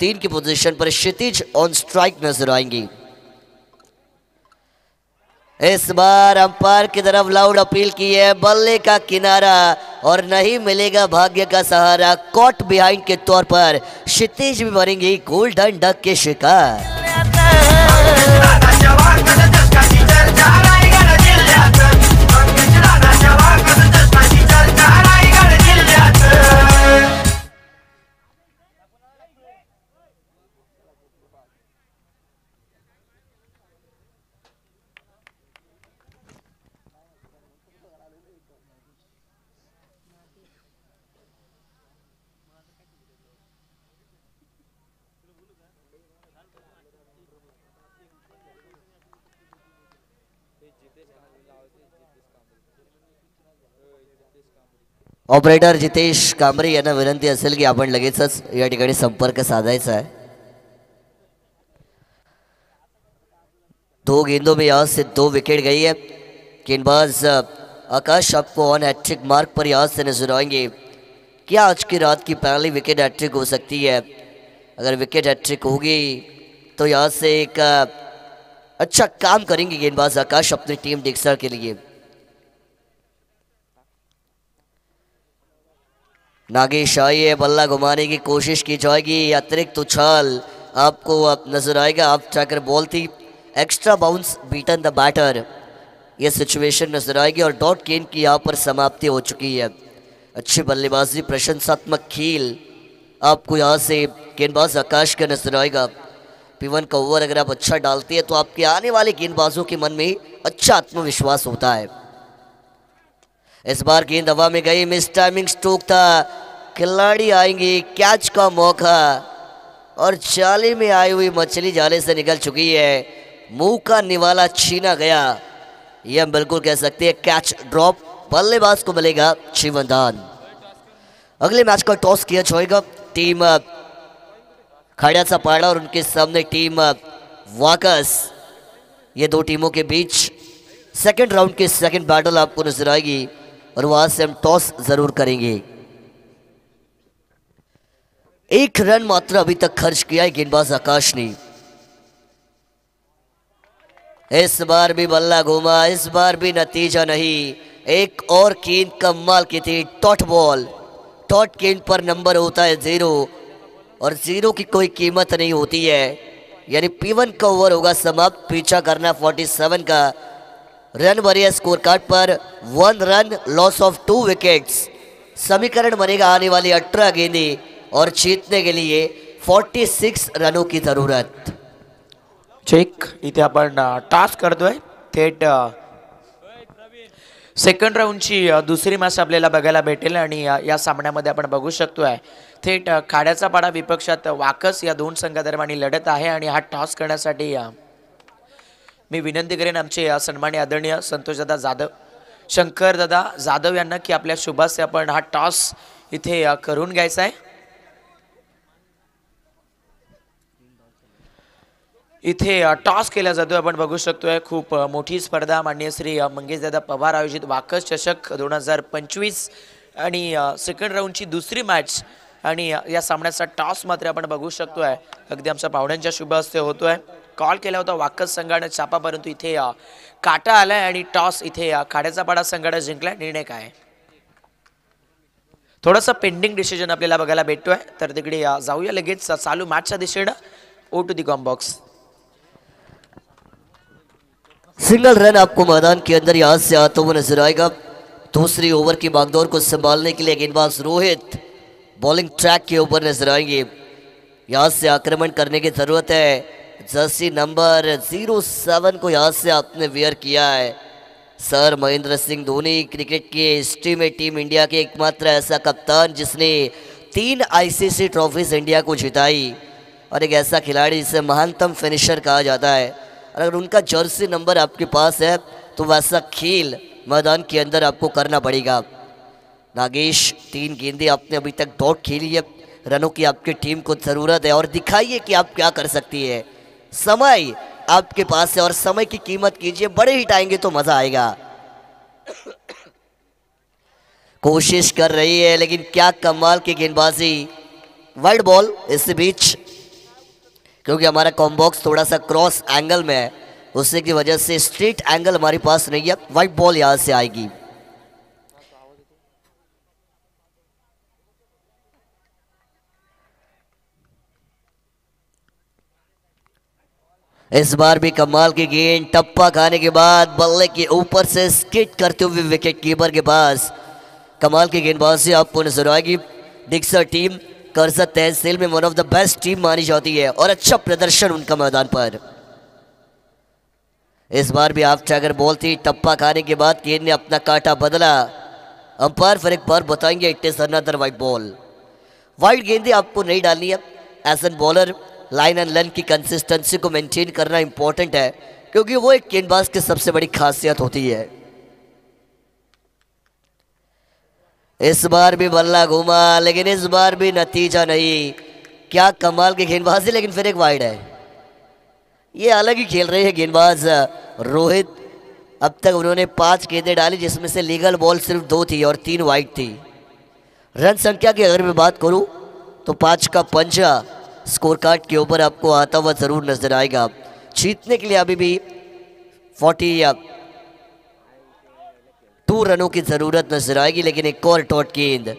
3 की position per Kshitij on strike नजर आएंगी. इस बार अंपायर की तरफ लाउड अपील की है. बल्ले का किनारा और नहीं मिलेगा भाग्य का सहारा. कॉट बिहाइंड के तौर पर क्षितिज भी बनेंगे गोल्डन डक के शिकार. ऑपरेटर जितेश कांबरे यांना विनंती असेल की आपण लगेचच या ठिकाणी संपर्क साधायचा आहे. 2 गेंदों में यहाँ से 2 विकेट गई है. गेंदबाज आकाश आपको ऑन हैट्रिक मार्क पर यहाँ से नजर आएंगे. क्या आज की रात की पहली विकेट हैट्रिक हो सकती है? अगर विकेट हैट्रिक होगी तो यहाँ से एक अच्छा काम करेंगे गेंदबाज आकाश अपनी टीम डिक्सर के लिए. नागेश आइए, बल्ला घुमाने की कोशिश की जाएगी. अतिरिक्त उछाल आपको अब नजर आएगा. आप ट्रैकर बॉल थी, extra bounce beaten the batter. यह सिचुएशन नजर आएगी और डॉट गेंद की यहाँ पर समाप्ति हो चुकी है. अच्छी बल्लेबाजी, प्रशंसात्मक खेल आपको यहाँ से गेंदबाज आकाश का नजर आएगा. P1 का ओवर अगर आप अच्छा डालते हैं तो आपके आने वाले गेंदबाजों के मन में अच्छा आत्मविश्वास होता है. इस बार गेंद हवा में गई, मिस टाइमिंग स्ट्रोक था, खिलाड़ी आएंगे, कैच का मौका और जाले में आई हुई मछली जाले से निकल चुकी है, मुंह का निवाला छीना गया। ये हम बिल्कुल कह सकते हैं कैच ड्रॉप, बल्लेबाज को मिलेगा जीवनदान। अगले मैच का टॉस किया जाएगा टीम खड़ियाचा पाड़ा और उनके सामने टीम वाकस। ये दो टीमों के बीच सेकंड राउंड की सेकंड बैटल आपको नजर आएगी और वहां से हम टॉस जरूर करेंगे। एक रन मात्र अभी तक खर्च किया है गेंदबाज आकाश ने। इस बार भी बल्ला घूमा, इस बार भी नतीजा नहीं। एक और गेंद कमाल की थी, टॉट बॉल। टॉट गेंद पर नंबर होता है 0 और 0 की कोई कीमत नहीं होती है, यानी P1 का ओवर होगा समाप्त। पीछा करना 47 का, रन भरे score card per 1 run, loss of 2 wickets. समीकरण बनेगा आने वाली 18 गेंदें और जीतने के लिए 46 रनों की जरूरत। चेक इथे आपण टॉस करतोय थेट सेकंड राऊंडची दुसरी मॅच आपल्याला बघायला भेटेल आणि या सामन्यामध्ये आपण बघू शकतोय थेट खाड्याचा पाडा विपक्षात वाकस या दोन संघादरम्यान लढत आहे आणि हा टॉस करण्यासाठी मी विनंती करेन आमचे सन्माननीय आदरणीय संतोषदादा जाधव, शंकरदादा जाधव यांना की आपल्या शुभास आपण हा टॉस इथे करून घ्यायचा आहे। इथे टॉस केला जातोय, आपण बघू शकतोय खूप मोठी स्पर्धा माननीय श्री मंगेशदादा पवार आयोजित वाकस चषक 2025 आणि सेकंड राऊंडची दुसरी मॅच आणि या सामन्याचा टॉस मात्र आपण बघू शकतोय अगदी आमच्या पाहुण्यांच्या शुभ हस्ते होतोय। कॉल केला होता वाकस संघाने चापा, परंतु इथे काटा आलाय आणि टॉस इथे खाड्याचा पाडा संघाने जिंकलाय। निर्णय काय थोडासा पेंडिंग डिसिजन आपल्याला बघायला भेटतोय, तर तिकडे जाऊया लगेच चालू मॅचच्या दिशेने। ओ to the comm box. Single run आपको मैदान के अंदर यहां से आता हुआ नजर आएगा। दूसरी ओवर की बागडोर को संभालने के लिए गेंदबाज रोहित बॉलिंग ट्रैक के ऊपर नजर आएंगे। यहां से आक्रमण करने की जरूरत है। जर्सी नंबर 07 को यहां से आपने वेयर किया है। सर महेंद्र सिंह धोनी क्रिकेट की हिस्ट्री में टीम इंडिया के एकमात्र ऐसा कप्तान जिसने 3 आईसीसी ट्रॉफीज इंडिया को जिताई और एक ऐसा खिलाड़ी जिसे महानतम फिनिशर कहा जाता है। और अगर उनका जर्सी नंबर आपके पास है तो वैसा खेल मैदान के अंदर आपको करना पड़ेगा। नागेश 3 गेंदें आपने अभी तक डॉट खेली है, रनों की आपकी टीम को ज़रूरत है और दिखाइए कि आप क्या कर सकती है। समय आपके पास है और समय की कीमत कीजिए, बड़े हिट आएंगे तो मज़ा आएगा। कोशिश कर रही है लेकिन क्या कमाल की गेंदबाजी। वाइड बॉल इस बीच, क्योंकि हमारा कॉम्बॉक्स थोड़ा सा क्रॉस एंगल में है, उसी की वजह से स्ट्रेट एंगल हमारे पास नहीं है। वाइड बॉल यहां से आएगी। इस बार भी कमाल की गेंद, टप्पा खाने के बाद बल्ले के ऊपर से स्किट करते हुए विकेट कीपर के पास कमाल की गेंदबाजी आपको नजर आएगी। डिक्सर टीम करजा तहसील में one of the best team मानी जाती है और अच्छा प्रदर्शन उनका मैदान पर। इस बार भी हाफ टैगर बॉल थी, टप्पा खाने के बाद गेंद ने अपना काटा बदला। अंपायर फिर एक बार बताएंगे it is another wide ball. Wide गेंदें आपको नहीं डालनी है। As an bowler line end length की कंसिस्टेंसी को मेंटेन करना इंपॉर्टेंट है, क्योंकि वो एक गेंदबाज की सबसे बड़ी खासियत होती है। इस बार भी बल्ला घूमा लेकिन इस बार भी नतीजा नहीं। क्या कमाल की गेंदबाजी, लेकिन फिर एक वाइड है। ये अलग ही खेल रहे हैं गेंदबाज रोहित। अब तक उन्होंने 5 गेंदें डाली, जिसमें से लीगल बॉल सिर्फ 2 थी और 3 वाइड थी। रन संख्या की अगर मैं बात करूं तो 5 का पंजा स्कोर कार्ड के ऊपर आपको आता हुआ जरूर नजर आएगा। जीतने के लिए अभी भी 42 रनों की जरूरत नजर आएगी, लेकिन एक और टॉट गेंद।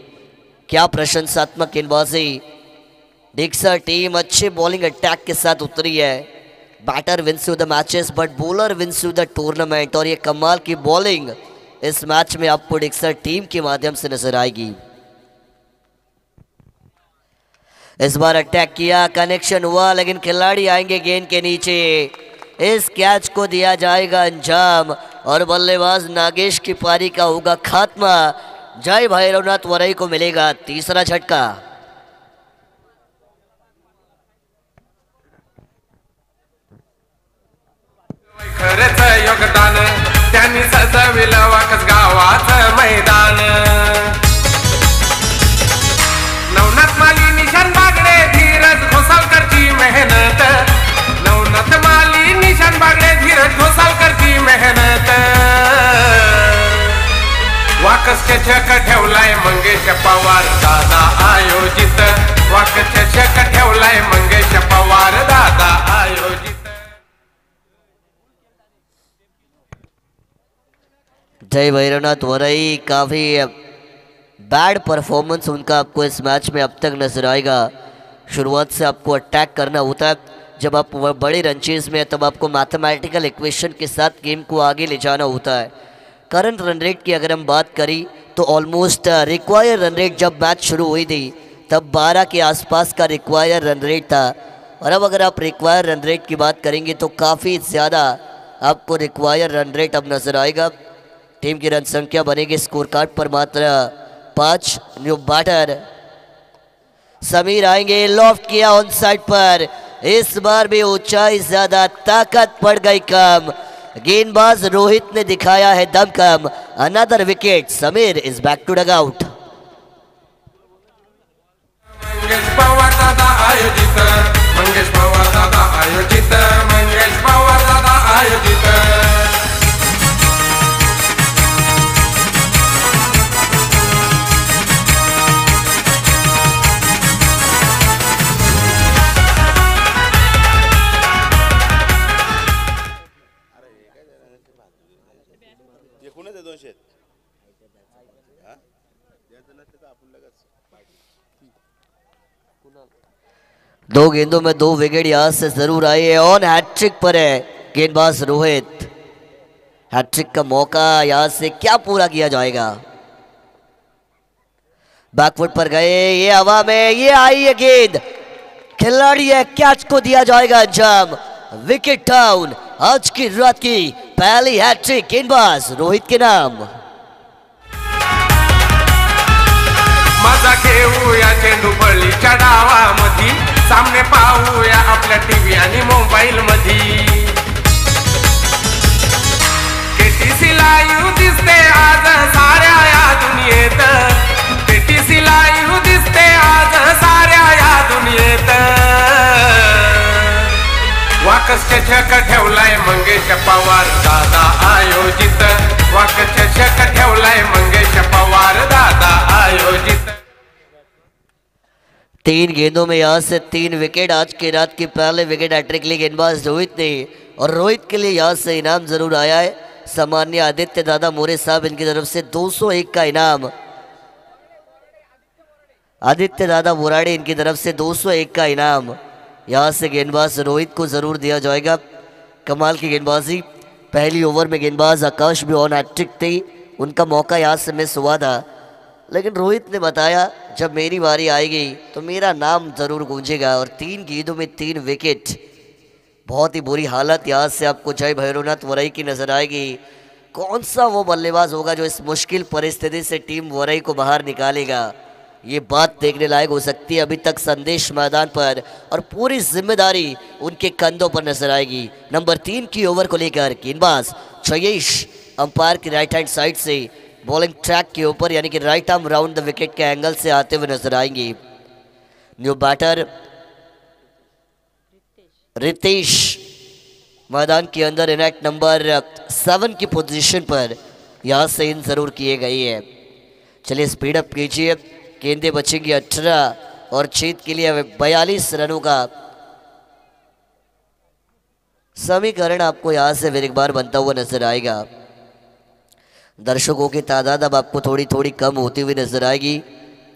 क्या प्रशंसात्मक गेंदबाजी। डिक्सर टीम अच्छे बॉलिंग अटैक के साथ उतरी है। Batter wins you the matches but bowler wins you the tournament, और ये कमाल की बॉलिंग इस मैच में आपको डिक्सर टीम के माध्यम से नजर आएगी। इस बार अटैक किया, कनेक्शन हुआ, लेकिन खिलाड़ी आएंगे गेंद के नीचे। इस कैच को दिया जाएगा अंजाम और बल्लेबाज नागेश की पारी का होगा खात्मा। जय भैरवनाथ वरई को मिलेगा तीसरा झटका। खरंच योगदान त्यांनी सजविलं वाकस गावाचं मैदान. नवनाथ माली निशान बागडे धीरज घोसालकरची मेहनत. नवनाथ माली निशान बागडे धीरज घोसालकरची मेहनत. वाकस चषक ठेवलाय मंगेश पवार दादा आयोजित. वाकस चषक ठेवलाय मंगेश पवार दादा आयोजित. जय भैरवनाथ वरई काफ़ी बैड परफॉर्मेंस उनका आपको इस मैच में अब तक नजर आएगा। शुरुआत से आपको अटैक करना होता है। जब आप बड़े रनचेज में है तब आपको मैथमेटिकल इक्वेशन के साथ गेम को आगे ले जाना होता है। करंट रन रेट की अगर हम बात करें तो ऑलमोस्ट रिक्वायर रन रेट जब मैच शुरू हुई थी तब 12 के आसपास का रिक्वायर रन रेट था। और अब अगर आप रिक्वायर रन रेट की बात करेंगे तो काफ़ी ज़्यादा आपको रिक्वायर रन रेट अब नज़र आएगा। टीम की रन संख्या बनेगी स्कोर कार्ड पर मात्र 5। न्यू बैटर समीर आएंगे, लॉफ्ट किया ऑन साइड पर। इस बार भी ऊंचाई ज्यादा, ताकत पड़ गई कम। गेंदबाज रोहित ने दिखाया है दम कम। Another wicket, Sameer is back to dugout. Mangesh Pawar दादा आयोजित. मंगेश पवार दादा आयोजित. मंगेश पवार दादा आयोजित. दो गेंदों में 2 विकेट यहां से जरूर आए हैं। ऑन हैट्रिक पर है गेंदबाज रोहित। हैट्रिक का मौका यहां से क्या पूरा किया जाएगा? बैकफुट पर गए, ये हवा में, ये आई है गेंद, खिलाड़ी है, कैच को दिया जाएगा अंजाम। Wicket down. आज की रात की पहली हैट्रिक गेंदबाज रोहित के नाम। माझा घेऊया चेंडू बळीच्या डावामधी. सामने पाहूया आपल्या टीव्ही आणि मोबाईल मधी. केटीसी लाईव्ह दिसते आज साऱ्या या दुनियेत. केटीसी लाईव्ह दिसते आज साऱ्या या दुनियेत. वाकस चषक ठेवलाय मंगेश पवार दादा आयोजित. वाकस चषक ठेवलाय मंगेश पवार दादा आयोजित. 3 गेंदों में यहां से 3 विकेट। आज की रात की पहले विकेट हैट्रिक ली गेंदबाज रोहित ने, और रोहित के लिए यहां से इनाम जरूर आया है। सामान्य आदित्य दादा मोरे साहब इनकी तरफ से 201 का इनाम। आदित्य दादा बोराड़े इनकी तरफ से 201 का इनाम यहां से गेंदबाज रोहित को जरूर दिया जाएगा। कमाल की गेंदबाजी। पहली ओवर में गेंदबाज आकाश भी ऑन हैट्रिक थे, उनका मौका यहां से मिस हुआ था, लेकिन रोहित ने बताया जब मेरी बारी आएगी तो मेरा नाम जरूर गूंजेगा। और 3 गेंदों में 3 विकेट, बहुत ही बुरी हालत यहाँ से आपको जय भैरवनाथ वरई की नजर आएगी। कौन सा वो बल्लेबाज होगा जो इस मुश्किल परिस्थिति से टीम वरई को बाहर निकालेगा, ये बात देखने लायक हो सकती है। अभी तक संदेश मैदान पर और पूरी जिम्मेदारी उनके कंधों पर नजर आएगी। नंबर 3 की ओवर को लेकर गेंदबाज जयेश अंपायर की राइट हैंड साइड से बॉलिंग ट्रैक के ऊपर यानी कि right arm round the wicket के एंगल से आते हुए नजर आएंगे। न्यू बैटर रितेश मैदान के अंदर इनएक्ट नंबर 7 की पोजीशन पर यहां से इन जरूर किए गए हैं। चलिए स्पीड अप कीजिए। गेंदें बचेंगी 18 और जीत के लिए 42 रनों का समीकरण आपको यहां से फिर एक बार बनता हुआ नजर आएगा। दर्शकों की तादाद अब आपको थोड़ी थोड़ी कम होती हुई नजर आएगी।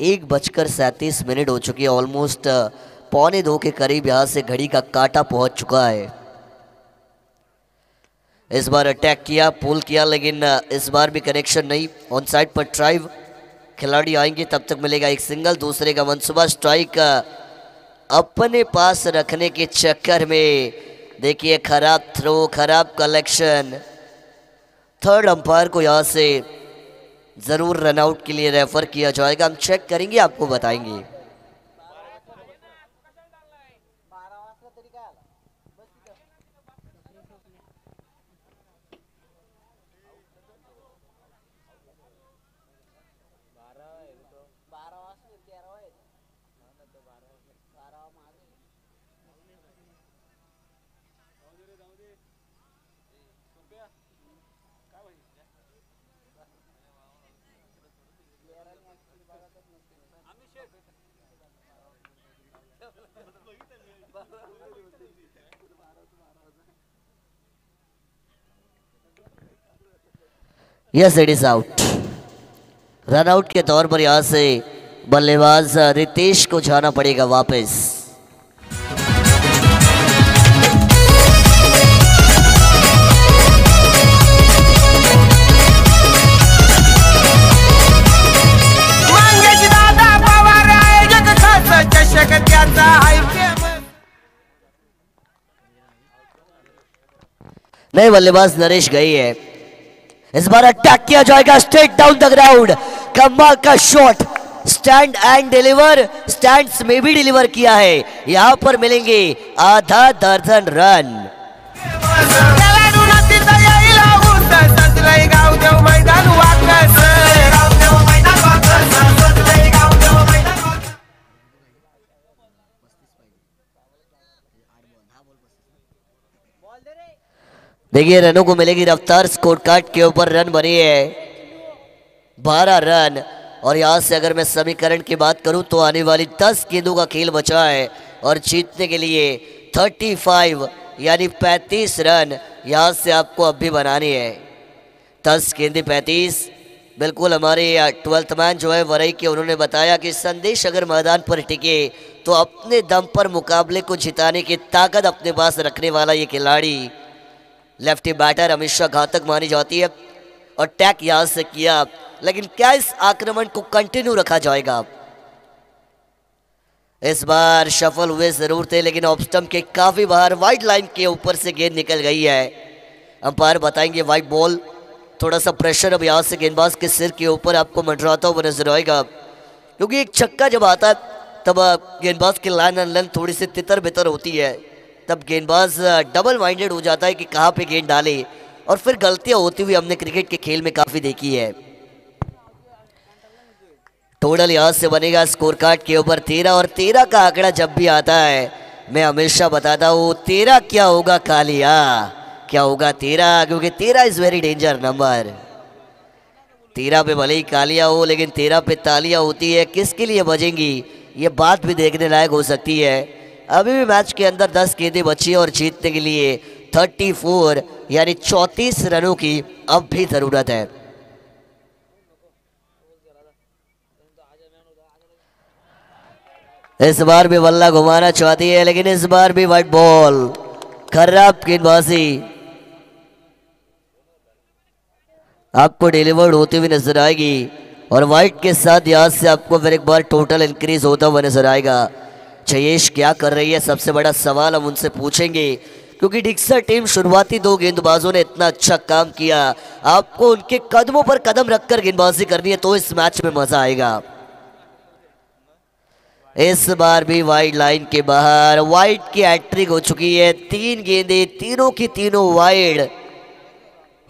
1:37 हो चुकी है। ऑलमोस्ट 1:45 के करीब यहाँ से घड़ी का कांटा पहुंच चुका है। इस बार अटैक किया, पुल किया, लेकिन इस बार भी कनेक्शन नहीं। ऑन साइड पर ड्राइव, खिलाड़ी आएंगे तब तक मिलेगा एक सिंगल। दूसरे का मनसूबा स्ट्राइक अपने पास रखने के चक्कर में देखिए खराब थ्रो, खराब कलेक्शन। थर्ड अंपायर को यहाँ से जरूर रनआउट के लिए रेफर किया जाएगा। हम चेक करेंगे, आपको बताएंगे। Yes, it is out. Run out के तौर पर यहां से बल्लेबाज रितेश को जाना पड़ेगा वापस। मंगेश दादा पवार आयोजक खास चषक त्याचा हाय फेमस। नए बल्लेबाज नरेश गई है। इस बार अटैक किया जाएगा स्ट्रेट डाउन द ग्राउंड। कमाल का shot, stand end deliver, stands में भी डिलीवर किया है। यहां पर मिलेंगे आधा दर्जन रन। खेळाडूंना तिथं यायला ऊस, सजलंय गावदेव मैदान वाकस, गावदेव मैदान वाकस, सजलंय गावदेव मैदान वाकस। देखिए रनों को मिलेगी रफ्तार। स्कोर कार्ड के ऊपर रन बनी है 12 रन। और यहां से अगर मैं समीकरण की बात करूं तो आने वाली 10 गेंदों का खेल बचा है और जीतने के लिए 35 यानी 35 रन यहां से आपको अब भी बनानी है। 10 गेंदे 35। बिल्कुल हमारे 12th मैन जो है वरई के, उन्होंने बताया कि संदेश अगर मैदान पर टिके तो अपने दम पर मुकाबले को जिताने की ताकत अपने पास रखने वाला ये खिलाड़ी, लेफ्टी बैटर, हमेशा घातक मानी जाती है। और टैक यहां से किया, लेकिन क्या इस आक्रमण को कंटिन्यू रखा जाएगा? इस बार सफल हुए जरूर थे, लेकिन ऑफ स्टंप के काफी बाहर वाइड लाइन के ऊपर से गेंद निकल गई है। अंपायर बताएंगे वाइड बॉल। थोड़ा सा प्रेशर अब यहां से गेंदबाज के सिर के ऊपर आपको मंडराता हुआ नजर आएगा, क्योंकि एक छक्का जब आता है तब गेंदबाज की लाइन एंड लेंथ थोड़ी सी तितर बितर होती है। तब गेंदबाज डबल माइंडेड हो जाता है कि कहाँ पे गेंद डाले, और फिर गलतियां होती हुई हमने क्रिकेट के खेल में काफी देखी है। टोटल यहां से बनेगा स्कोर कार्ड के ऊपर 13, और 13 का आंकड़ा जब भी आता है मैं हमेशा बताता हूँ 13 क्या होगा कालिया, क्या होगा 13, क्योंकि 13 इज वेरी डेंजर नंबर। 13 पे भले ही कालिया हो, लेकिन 13 पे तालियां होती है, किसके लिए बजेंगी ये बात भी देखने लायक हो सकती है। अभी भी मैच के अंदर 10 गेंदें बची और जीतने के लिए 34 यानी 34 रनों की अब भी जरूरत है। इस बार भी बल्ला घुमाना चाहती है, लेकिन इस बार भी वाइट बॉल। खराब गेंदबाजी आपको डिलीवर्ड होती हुई नजर आएगी, और वाइट के साथ यहां से आपको फिर एक बार टोटल इंक्रीज होता हुआ नजर आएगा। जयेश क्या कर रही है, सबसे बड़ा सवाल हम उनसे पूछेंगे, क्योंकि डिक्सर टीम शुरुआती 2 गेंदबाजों ने इतना अच्छा काम किया। आपको उनके कदमों पर कदम रखकर गेंदबाजी करनी है, तो इस मैच में मजा आएगा। इस बार भी वाइड लाइन के बाहर, वाइड की हैट्रिक हो चुकी है। 3 गेंदें, तीनों की तीनों वाइड,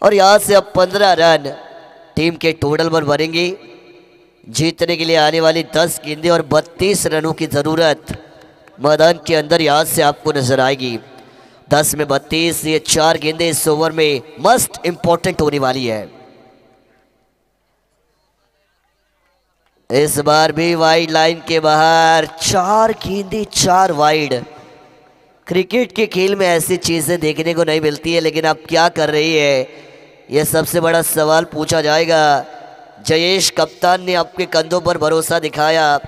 और यहां से अब 15 रन टीम के टोटल पर बनेंगे। जीतने के लिए आने वाली 10 गेंदें और 32 रनों की जरूरत मैदान के अंदर यहां से आपको नजर आएगी। 10 में 32, ये 4 गेंदें इस ओवर में मस्ट इंपॉर्टेंट होने वाली है। इस बार भी वाइड लाइन के बाहर 4 गेंदें, 4 वाइड। क्रिकेट के खेल में ऐसी चीजें देखने को नहीं मिलती है, लेकिन आप क्या कर रही है, यह सबसे बड़ा सवाल पूछा जाएगा। जयेश कप्तान ने आपके कंधों पर भरोसा दिखाया।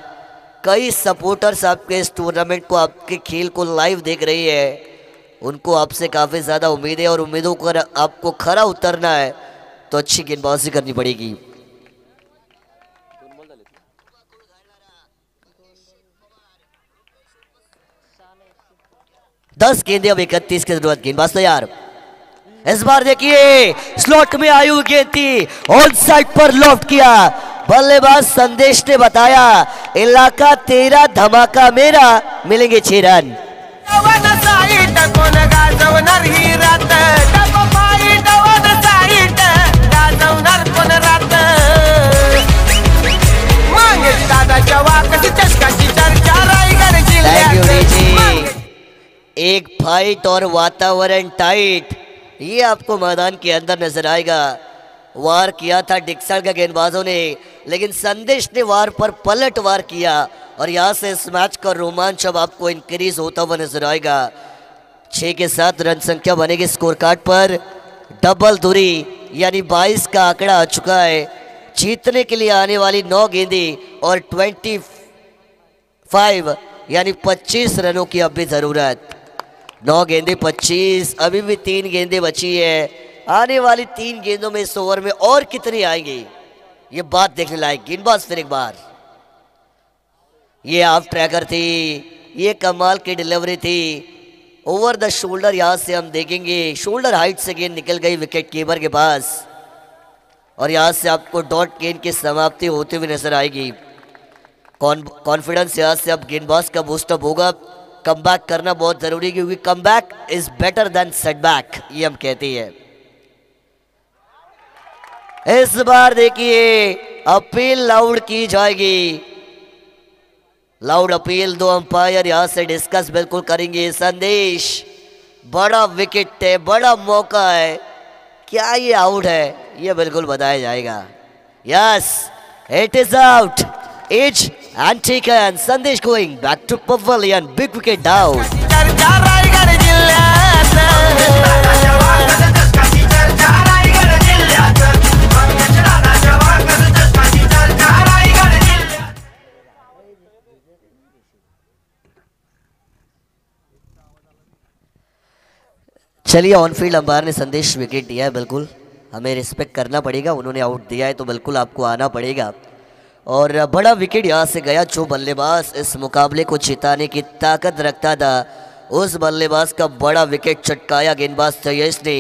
कई सपोर्टर्स आपके इस टूर्नामेंट को, आपके खेल को लाइव देख रही है। उनको आपसे काफ़ी ज़्यादा उम्मीद है, और उम्मीदों पर आपको खरा उतरना है तो अच्छी गेंदबाजी करनी पड़ेगी। 10 गेंदे, अब 31 की जरूरत। गेंदबाज तैयार। इस बार देखिए स्लॉट में आई हुई गेंद थी, ऑन साइड पर लॉफ्ट किया। बल्लेबाज संदेश ने बताया इलाका तेरा धमाका मेरा, मिलेंगे 6 रन। वन साईट कोण गाजवणार ही रात, डबा फाईट वन साईट गाजवणार कोण रात। मंगेश दादाच्या वाकडी चषकाची चर्चा रायगड थैंक यू जिल्ह्यात। जी। एक फाइट और वातावरण टाइट, ये आपको मैदान के अंदर नजर आएगा। वार किया था डिक्सन के गेंदबाजों ने, लेकिन संदेश ने वार पर पलट वार किया और यहाँ से इस मैच का रोमांच अब आपको इंक्रीज होता हुआ नजर आएगा। 6 के 7 रन संख्या बनेगी स्कोर कार्ड पर। डबल दूरी यानी 22 का आंकड़ा आ चुका है। जीतने के लिए आने वाली 9 गेंदे और 25 यानी 25 रनों की अब भी जरूरत। 9 गेंदे 25, अभी भी 3 गेंदे बची है। आने वाली 3 गेंदों में इस ओवर में और कितनी आएंगी, ये बात देखने लायक। गेंदबाज फिर एक बार, ये ऑफ ट्रैकर थी, ये कमाल की डिलीवरी थी। ओवर द शोल्डर यहां से हम देखेंगे, शोल्डर हाइट से गेंद निकल गई विकेट कीपर के पास और यहां से आपको डॉट गेंद की समाप्ति होती हुई नजर आएगी। कॉन्फिडेंस यहां से अब गेंदबाज का बूस्टअप होगा। कमबैक करना बहुत जरूरी है, क्योंकि comeback is better than setback, ये हम कहते हैं। इस बार देखिए अपील लाउड की जाएगी, लाउड अपील। 2 अंपायर यहां से डिस्कस बिल्कुल करेंगे। संदेश, बड़ा विकेट है, बड़ा मौका है, क्या ये आउट है, ये बिल्कुल बताया जाएगा। Yes, it is out, edge and taken. Sandesh going back to pavilion, big wicket down. चर्चा रायगड जिल्ह्यात। चलिए, ऑनफील्ड अंपायर ने संदेश विकेट दिया है, बिल्कुल हमें रिस्पेक्ट करना पड़ेगा। उन्होंने आउट दिया है तो बिल्कुल आपको आना पड़ेगा। और बड़ा विकेट यहाँ से गया। जो बल्लेबाज इस मुकाबले को जिताने की ताकत रखता था, उस बल्लेबाज का बड़ा विकेट चटकाया गेंदबाज जयेश ने।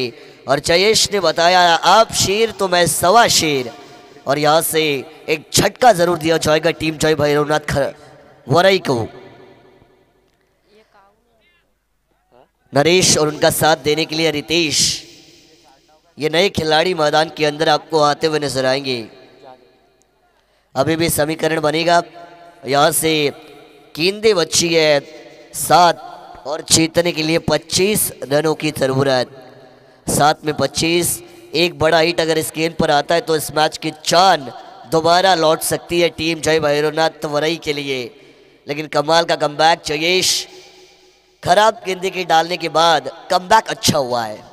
और जयेश ने बताया आप शेर तो मैं सवा शेर। और यहाँ से एक झटका जरूर दिया जाएगा टीम जय भैरवनाथ वरई को। नरेश और उनका साथ देने के लिए रितेश, ये नए खिलाड़ी मैदान के अंदर आपको आते हुए नजर आएंगे। अभी भी समीकरण बनेगा। यहाँ से गेंदें बची है 7 और जीतने के लिए 25 रनों की जरूरत। 7 में 25, एक बड़ा हिट अगर इस गेंद पर आता है तो इस मैच की चांद दोबारा लौट सकती है टीम जय भैरवनाथ वरई के लिए। लेकिन कमाल का कमबैक जयेश, खराब गेंदे के डालने के बाद कमबैक अच्छा हुआ है।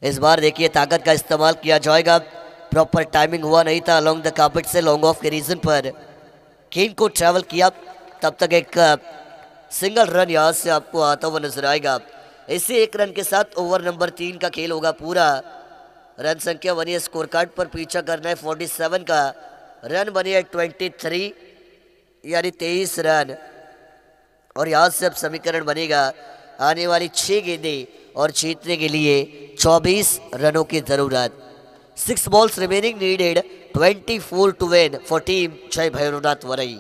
इस बार देखिए ताकत का इस्तेमाल किया जाएगा। प्रॉपर टाइमिंग हुआ नहीं था अलोंग द कार्पेट से लॉन्ग ऑफ के रीजन पर गेंद को ट्रैवल किया। तब तक एक सिंगल रन यहाँ से आपको आता हुआ नजर आएगा। इसी 1 रन के साथ ओवर नंबर 3 का खेल होगा पूरा। रन संख्या बनी है स्कोर कार्ड पर, पीछा करना है 47 का। रन बनी है 23 यानी 23 रन। और यहाँ से अब समीकरण बनेगा आने वाली 6 गेंदे और जीतने के लिए 24 रनों की जरूरत। 6 balls remaining needed, 24 to win for team जय भैरवनाथ वरई।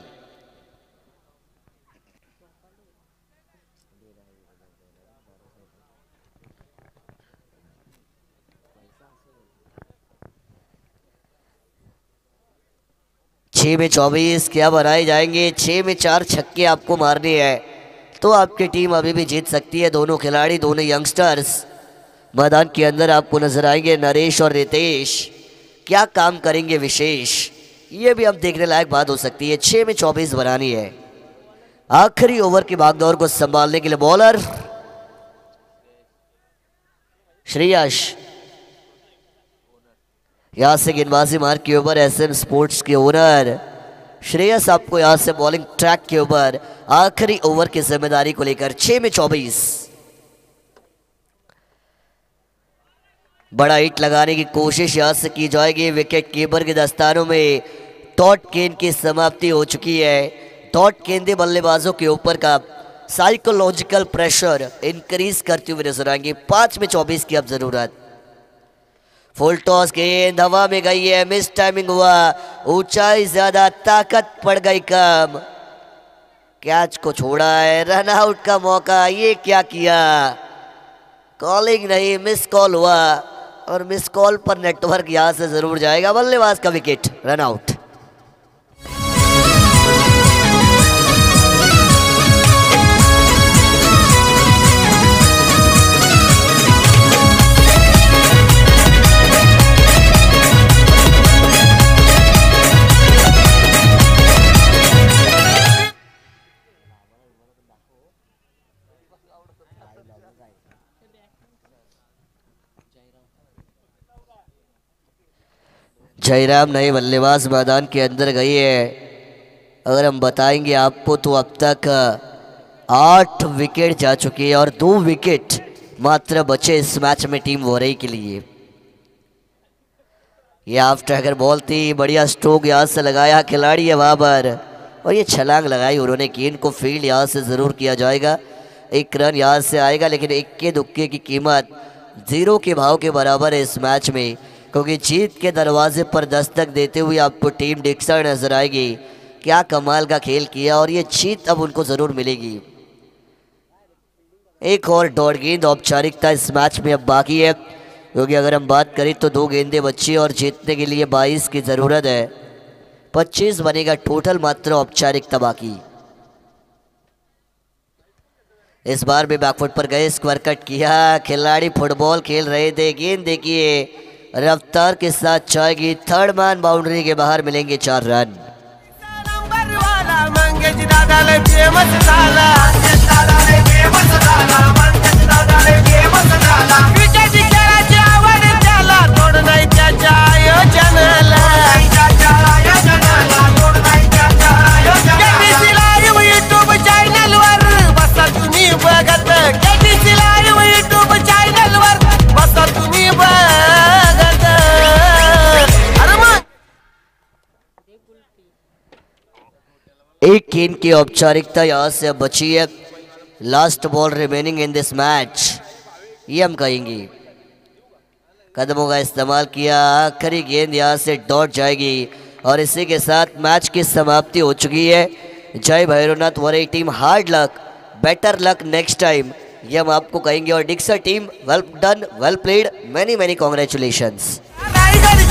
छः में 24 क्या बनाए जाएंगे। 6 में 4 छक्के आपको मारने हैं तो आपकी टीम अभी भी जीत सकती है। दोनों खिलाड़ी, दोनों यंगस्टर्स मैदान के अंदर आपको नजर आएंगे। नरेश और रितेश क्या काम करेंगे विशेष, ये भी अब देखने लायक बात हो सकती है। 6 में 24 बनानी है। आखिरी ओवर की भागदौड़ को संभालने के लिए बॉलर श्रेयस, यहां से गेंदबाजी मार्ग के ऊपर एसएम स्पोर्ट्स के ओनर श्रेयस आपको यहां से बॉलिंग ट्रैक के ऊपर आखिरी ओवर की जिम्मेदारी को लेकर 6 में 24 बड़ा हिट लगाने की कोशिश यहां से की जाएगी। विकेट कीपर के दस्तानों में डॉट गेंद की समाप्ति हो चुकी है। डॉट गेंदे बल्लेबाजों के ऊपर का साइकोलॉजिकल प्रेशर इंक्रीज करते हुए नजर आएंगे। 5 में 24 की अब जरूरत। फुल टॉस गेंद हवा में गई है, मिस टाइमिंग हुआ, ऊंचाई ज्यादा, ताकत पड़ गई कम, कैच को छोड़ा है, रन आउट का मौका। ये क्या किया, कॉलिंग नहीं, मिस कॉल हुआ और मिस कॉल पर नेटवर्क यहां से जरूर जाएगा। बल्लेबाज का विकेट, रन आउट। जयराम नए बल्लेबाज मैदान के अंदर गई है। अगर हम बताएंगे आपको तो अब तक 8 विकेट जा चुकी है और 2 विकेट मात्र बचे इस मैच में टीम वोरई के लिए। ये हाफ ट्रैकर बॉल थी, बढ़िया स्ट्रोक यहाँ से लगाया खिलाड़ी है वहाँ पर और ये छलांग लगाई उन्होंने। गेंद को फील्ड यहाँ से ज़रूर किया जाएगा, 1 रन यहाँ से आएगा, लेकिन इक्के दुक्के की कीमत 0 के भाव के बराबर है इस मैच में, क्योंकि जीत के दरवाजे पर दस्तक देते हुए आपको टीम डिक्सन नजर आएगी। क्या कमाल का खेल किया और ये जीत अब उनको ज़रूर मिलेगी। एक और डॉट गेंद औपचारिकता इस मैच में अब बाकी है, क्योंकि अगर हम बात करें तो 2 गेंदें बची और जीतने के लिए 22 की ज़रूरत है। 25 बनेगा टोटल, मात्र औपचारिकता बाकी। इस बार भी बैकफुट पर गए, स्क्वायर कट किया, खिलाड़ी फुटबॉल खेल रहे थे। गेंद देखिए रफ्तार के साथ जाएगी, थर्ड मैन बाउंड्री के बाहर मिलेंगे 4 रन। नंबर वाला मंगेश दादा ले फेमस झाला, मंगेश दादा ले फेमस झाला, मंगेश दादा ले फेमस झाला। क्रिकेट खेळाची आवड त्याला, तोड नाही त्याच्या आयोजनाला, तोड नाही त्याच्या आयोजनाला। केटीसी लाईव्ह यूट्यूब चॅनल वर बसा तुम्ही बघत, केटीसी लाईव्ह यूट्यूब चॅनल वर बसा तुम्ही बघत। अरे मग एक गेंद की औपचारिकता यहाँ से अब बची है। Last ball remaining in this match, ये हम कहेंगे। कदमों का इस्तेमाल किया, आखिरी गेंद यहाँ से डॉट जाएगी और इसी के साथ मैच की समाप्ति हो चुकी है। Jai Bhairavnath Vorai team, hard luck, better luck next time, ये हम आपको कहेंगे। और Dixon team, well done, well played, many many congratulations. Tiger